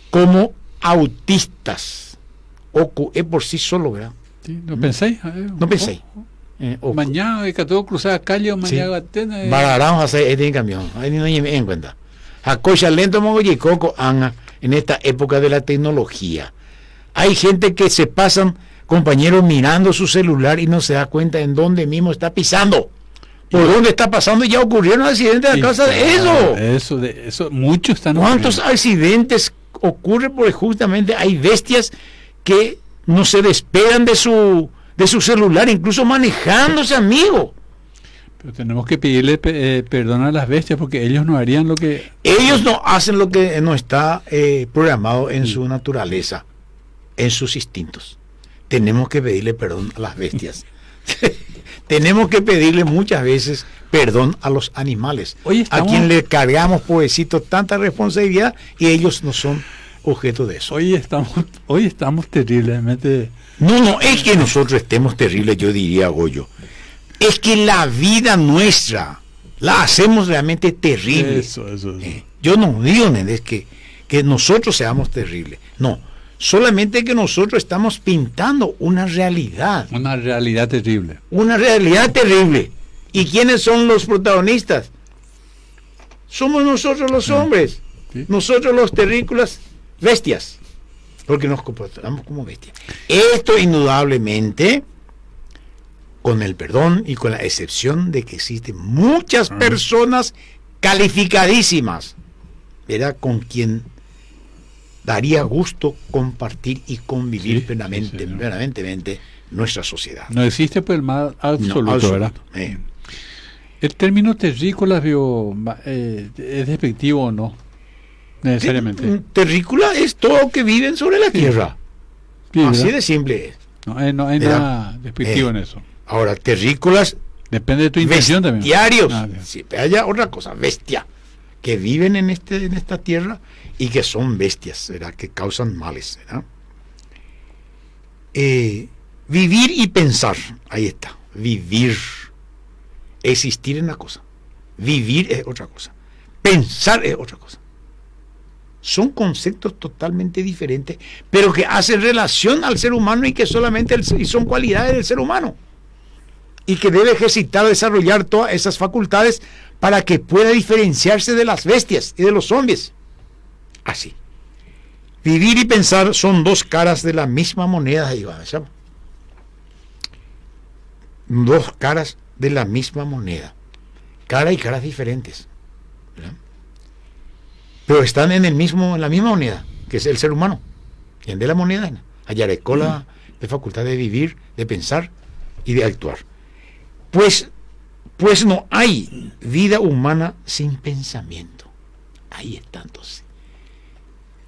como autistas, o por sí solo, ¿verdad? Sí, ¿no pensáis? No pensáis. Mañana hay que todo cruzar la calle o mañana Atena. Bararamos a hacer este camión. Ahí no me en cuenta. Jacocha lento mongoyi coco anga en esta época de la tecnología. Hay gente que se pasan, compañeros, mirando su celular y no se da cuenta en dónde mismo está pisando. Por dónde está pasando, ya ocurrieron accidentes a causa de eso. Eso muchos están. ¿Cuántos accidentes ocurren? Porque justamente hay bestias que no se despegan de su celular, incluso manejándose, amigo. Pero tenemos que pedirle perdón a las bestias porque ellos no harían lo que... Ellos no hacen lo que no está programado en su naturaleza, en sus instintos. Tenemos que pedirle perdón a las bestias. Tenemos que pedirle muchas veces perdón a los animales, a quien le cargamos, pobrecito, tanta responsabilidad, y ellos no son objeto de eso. Hoy estamos terriblemente... No es que nosotros estemos terribles, yo diría, Goyo. Es que la vida nuestra la hacemos realmente terrible. Eso. Yo no digo, es que nosotros seamos terribles. No, solamente que nosotros estamos pintando una realidad. Una realidad terrible. Una realidad terrible. ¿Y quiénes son los protagonistas? Somos nosotros los hombres. ¿Sí? Nosotros los terrícolas bestias. Porque nos comportamos como bestias. Esto indudablemente, con el perdón y con la excepción de que existen muchas personas calificadísimas, ¿verdad? Con quien daría gusto compartir y convivir permanentemente nuestra sociedad. No existe pues el mal absoluto, ¿verdad? ¿El término terrícolas es despectivo o no? Necesariamente. Terrícola es todo lo que viven sobre la tierra. Sí, así de simple es. No hay nada despectivo en eso. Ahora, terrícolas. Depende de tu intención también. Bestiarios. Si haya otra cosa, bestia. Que viven en esta tierra y que son bestias, ¿verdad? Que causan males, ¿verdad? Vivir y pensar. Ahí está. Vivir. Existir es una cosa. Vivir es otra cosa. Pensar es otra cosa. Son conceptos totalmente diferentes, pero que hacen relación al ser humano y que solamente y son cualidades del ser humano. Y que debe ejercitar, desarrollar todas esas facultades para que pueda diferenciarse de las bestias y de los zombies. Así. Vivir y pensar son dos caras de la misma moneda, dos caras de la misma moneda. Cara y caras diferentes, ¿verdad? Pero están en la misma moneda, que es el ser humano. Y en de la moneda, hallaré la facultad de vivir, de pensar y de actuar. Pues no hay vida humana sin pensamiento. Ahí está entonces.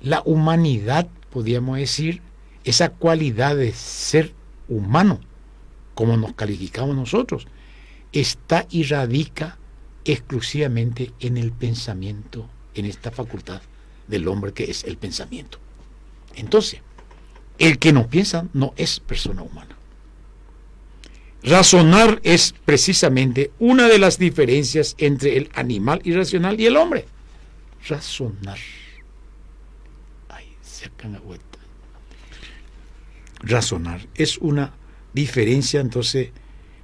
La humanidad, podríamos decir, esa cualidad de ser humano, como nos calificamos nosotros, está y radica exclusivamente en el pensamiento, en esta facultad del hombre que es el pensamiento. Entonces, el que no piensa no es persona humana. Razonar es precisamente una de las diferencias entre el animal irracional y el hombre. Razonar. Ay, cercan la vuelta. Razonar es una diferencia entonces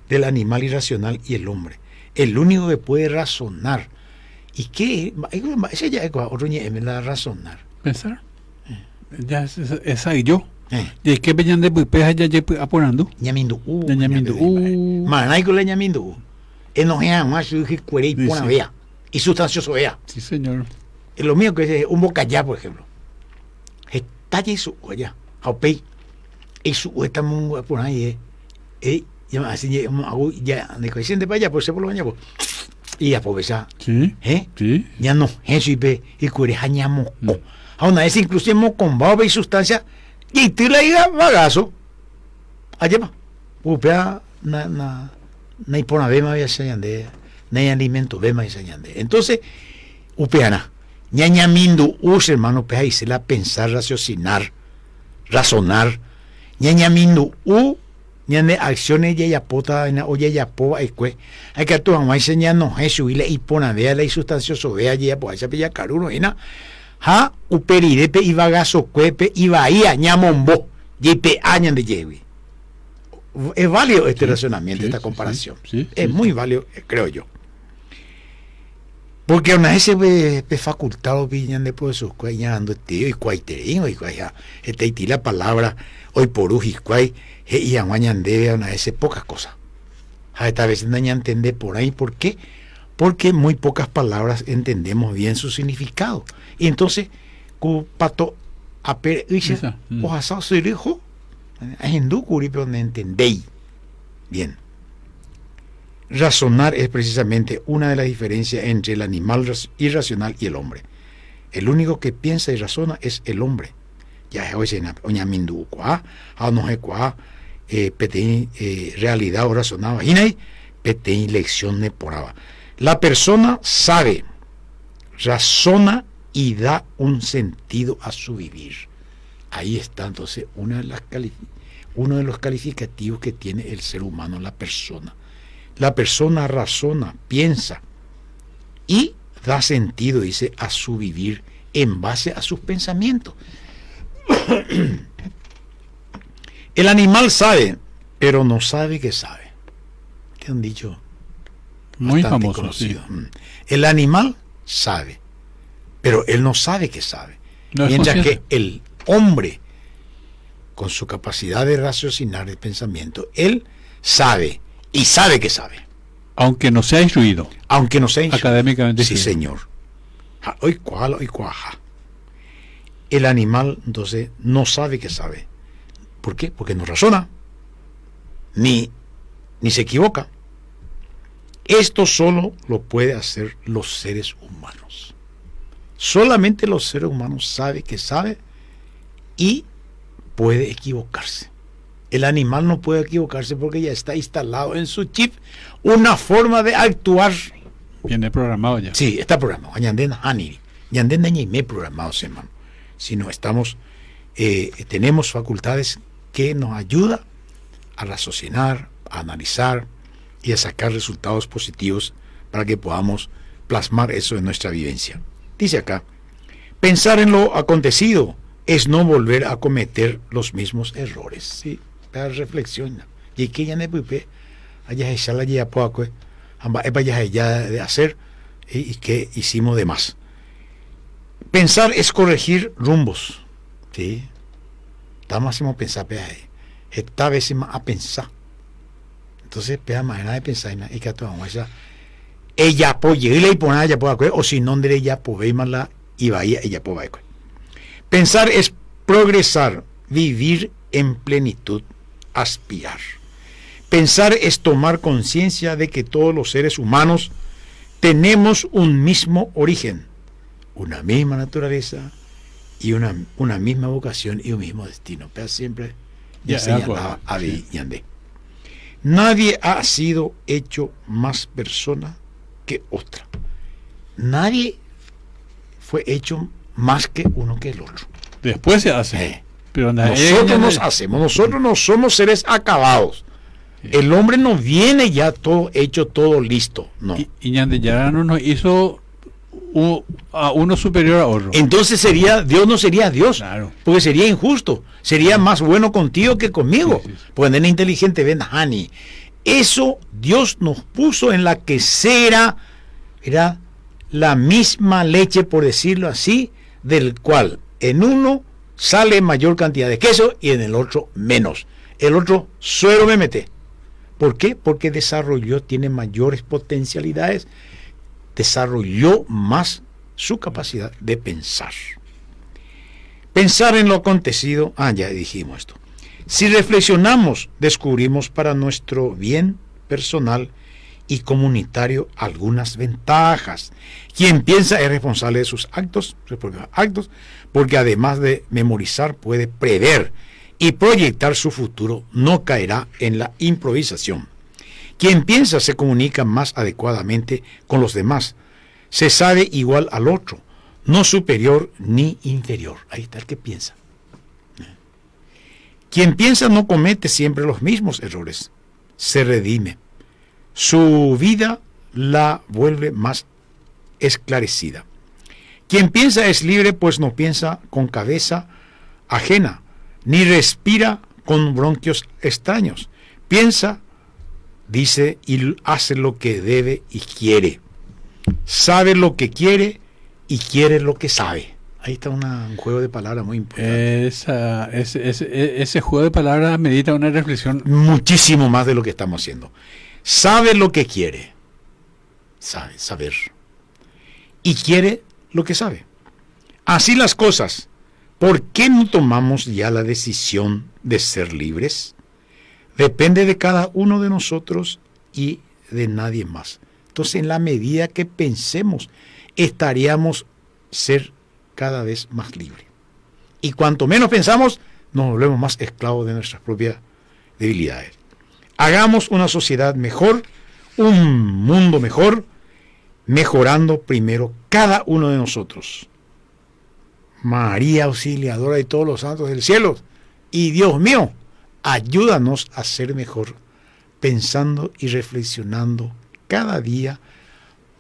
del animal irracional y el hombre. El único que puede razonar. ¿Y qué? Ese ya es otro la razonar. Pensar. Ya es ahí yo. ¿Y qué venían de peja ya apurando? Ñamindu. Ñamindu. Manaico le ñamindu. Enojea más su que cuere y pona vea. Y sustancioso vea. Sí, señor. Lo mío que es un bocallá, por ejemplo. Está ya su olla. Haupei. Y su está muy por ahí. Ya así ya de cohesión para allá, por ser por lo baña. Y aprovechar. Sí. Sí. Ya no. Eso y cuere jañamo. Aún así, incluso hemos con baba y sustancia. Y tú le digas bagazo. Allá va. Upea na ipona bema ya se llande. Na alimento bema ya se llande. Entonces, upeana. Ñañamindu us hermano pea y se la pensar, raciocinar, razonar. Ñañamindu ñande acciones ya pota en oye ya poa y cue. Hay que actuar más enseñando Jesús y le ipona vea la sustancioso vea ya pues esa pilla caruno y na. Ha uperidepe y bagazo cuepe y bahía ñamombo yepe añan de yewi. Es válido este razonamiento, esta comparación. Es muy válido, creo yo. Porque aún así se facultado piñan después de sus cuayando tío y cuaiterín y cuaya este y la palabra hoy por ujicuay y aguañan debe aún así pocas cosas. A esta vez no entender por ahí por qué. Porque muy pocas palabras entendemos bien su significado. Y entonces, pato a per o asado se dijo, a hindú curipe no entendéis. Bien. Razonar es precisamente una de las diferencias entre el animal irracional y el hombre. El único que piensa y razona es el hombre. Ya es hoy se oñamindu cuá, a no sé cuá, petén realidad o razonaba. Y ahí, petén lección ne poraba. La persona sabe, razona y da un sentido a su vivir. Ahí está entonces uno de los calificativos que tiene el ser humano, la persona. La persona razona, piensa y da sentido, dice, a su vivir en base a sus pensamientos. El animal sabe, pero no sabe que sabe. ¿Qué han dicho? Muy famoso, sí. El animal sabe, pero él no sabe que sabe. No, mientras que el hombre, con su capacidad de raciocinar el pensamiento, él sabe y sabe que sabe. Aunque no sea instruido. Aunque no sea instruido. Académicamente. Sí, señor. Hoy cuaja. El animal, entonces, no sabe que sabe. ¿Por qué? Porque no razona, ni se equivoca. Esto solo lo puede hacer los seres humanos. Solamente los seres humanos saben que sabe y puede equivocarse. El animal no puede equivocarse porque ya está instalado en su chip una forma de actuar. Viene programado ya. Sí, está programado. Me programado, hermano. Si no estamos, tenemos facultades que nos ayudan a raciocinar, a analizar y a sacar resultados positivos para que podamos plasmar eso en nuestra vivencia. Dice acá, pensar en lo acontecido es no volver a cometer los mismos errores. Sí, la reflexión. Y que ya no puede de hacer y que hicimos de más. Pensar es corregir rumbos. Sí. Estamos haciendo pensar, esta vez a pensar. Entonces, manera de pensar y que ella apoye y le pone ella puede o si no de ella puede la y vaya ella puede. Pensar es progresar, vivir en plenitud, aspirar. Pensar es tomar conciencia de que todos los seres humanos tenemos un mismo origen, una misma naturaleza y una misma vocación y un mismo destino. Pero siempre ya señalaba a Yandé. Nadie ha sido hecho más persona que otra. Nadie fue hecho más que uno que el otro. Después se hace. Pero nosotros nos hacemos, nosotros no somos seres acabados. Sí. El hombre no viene ya todo hecho, todo listo. No. Y ya no nos hizo a uno superior a otro. Entonces Dios no sería Dios, claro. Porque sería injusto, sería más bueno contigo que conmigo. Sí. Porque en inteligente ven Hani. Eso Dios nos puso en la quesera, era la misma leche, por decirlo así, del cual en uno sale mayor cantidad de queso y en el otro menos. El otro suero me mete. ¿Por qué? Porque tiene mayores potencialidades, desarrolló más su capacidad de pensar. Pensar en lo acontecido, ya dijimos esto. Si reflexionamos, descubrimos para nuestro bien personal y comunitario algunas ventajas. Quien piensa es responsable de sus actos, porque además de memorizar puede prever y proyectar su futuro, no caerá en la improvisación. Quien piensa se comunica más adecuadamente con los demás, se sabe igual al otro, no superior ni inferior. Ahí está el que piensa. Quien piensa no comete siempre los mismos errores, se redime. Su vida la vuelve más esclarecida. Quien piensa es libre, pues no piensa con cabeza ajena, ni respira con bronquios extraños. Piensa, dice y hace lo que debe y quiere. Sabe lo que quiere y quiere lo que sabe. Ahí está un juego de palabras muy importante. Ese juego de palabras medita una reflexión. Muchísimo más de lo que estamos haciendo. Sabe lo que quiere. Saber. Y quiere lo que sabe. Así las cosas. ¿Por qué no tomamos ya la decisión de ser libres? Depende de cada uno de nosotros y de nadie más. Entonces, en la medida que pensemos, estaríamos ser cada vez más libres. Y cuanto menos pensamos, nos volvemos más esclavos de nuestras propias debilidades. Hagamos una sociedad mejor, un mundo mejor, mejorando primero cada uno de nosotros. María Auxiliadora de todos los santos del cielo, y Dios mío, ayúdanos a ser mejor, pensando y reflexionando cada día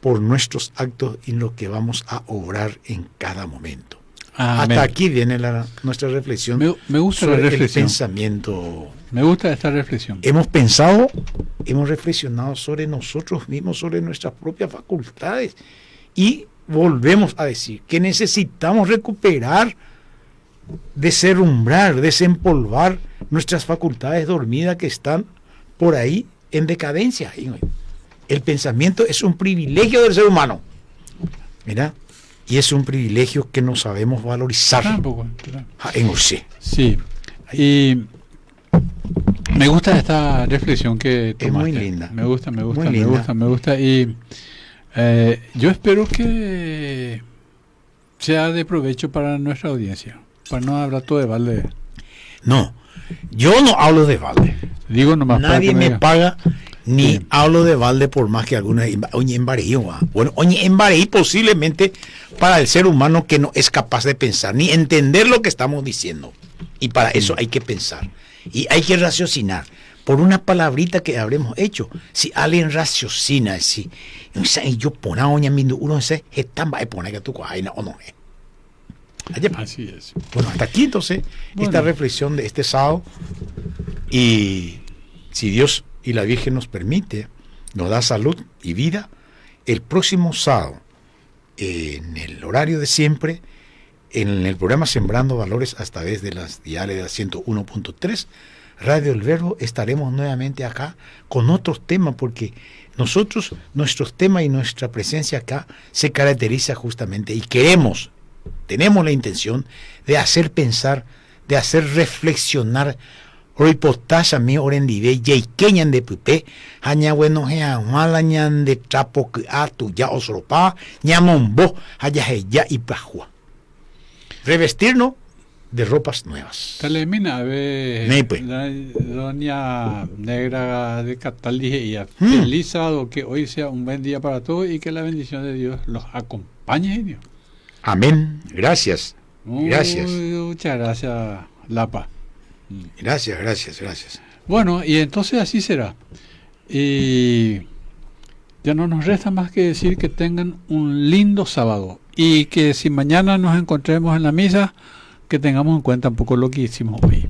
por nuestros actos y lo que vamos a obrar en cada momento. Hasta aquí viene nuestra reflexión. Me gusta sobre la reflexión. El pensamiento. Me gusta esta reflexión. Hemos reflexionado sobre nosotros mismos, sobre nuestras propias facultades, y volvemos a decir que necesitamos recuperar, desherrumbrar, desempolvar nuestras facultades dormidas que están por ahí en decadencia. El pensamiento es un privilegio del ser humano. Mira, y es un privilegio que no sabemos valorizar. Claro. En usted. Sí. Y Me gusta esta reflexión que tomaste. Es muy linda. Me gusta. Y yo espero que sea de provecho para nuestra audiencia. Para no hablar todo de balde. No, yo no hablo de balde. Digo nomás. Nadie me paga ni sí. Hablo de balde por más que alguna oye embareí. Bueno, oye embareí posiblemente para el ser humano que no es capaz de pensar ni entender lo que estamos diciendo. Y para eso hay que pensar. Y hay que raciocinar. Por una palabrita que habremos hecho. Si alguien raciocina, si yo pongo oña mindo uno se estamba y pone que tú coaina o no. Así es. Bueno, hasta aquí entonces esta reflexión de este sábado. Y si Dios y la Virgen nos permite, nos da salud y vida, el próximo sábado, en el horario de siempre, en el programa Sembrando Valores a través de las diales de la 101.3, Radio El Verbo, estaremos nuevamente acá con otros temas, porque nuestros temas y nuestra presencia acá se caracteriza justamente y tenemos la intención de hacer pensar, de hacer reflexionar. Hoy potasha mi orendive yeikeñan de pupe haña bueno hea malañan de trapo que atu ya osropa ñamombo haya ya y pajua. Revestirnos de ropas nuevas. Talemina la doña negra de Catal dije ella. Feliz sábado, que hoy sea un buen día para todos y que la bendición de Dios los acompañe, Dios. Amén. Gracias. Gracias. Muchas gracias, Lapa. Gracias. Bueno, y entonces así será. Y ya no nos resta más que decir que tengan un lindo sábado. Y que si mañana nos encontremos en la misa, que tengamos en cuenta un poco lo que hicimos hoy.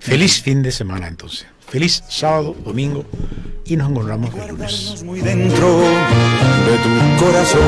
Feliz fin de semana entonces. Feliz sábado, domingo. Y nos encontramos el lunes. Muy dentro de tu corazón.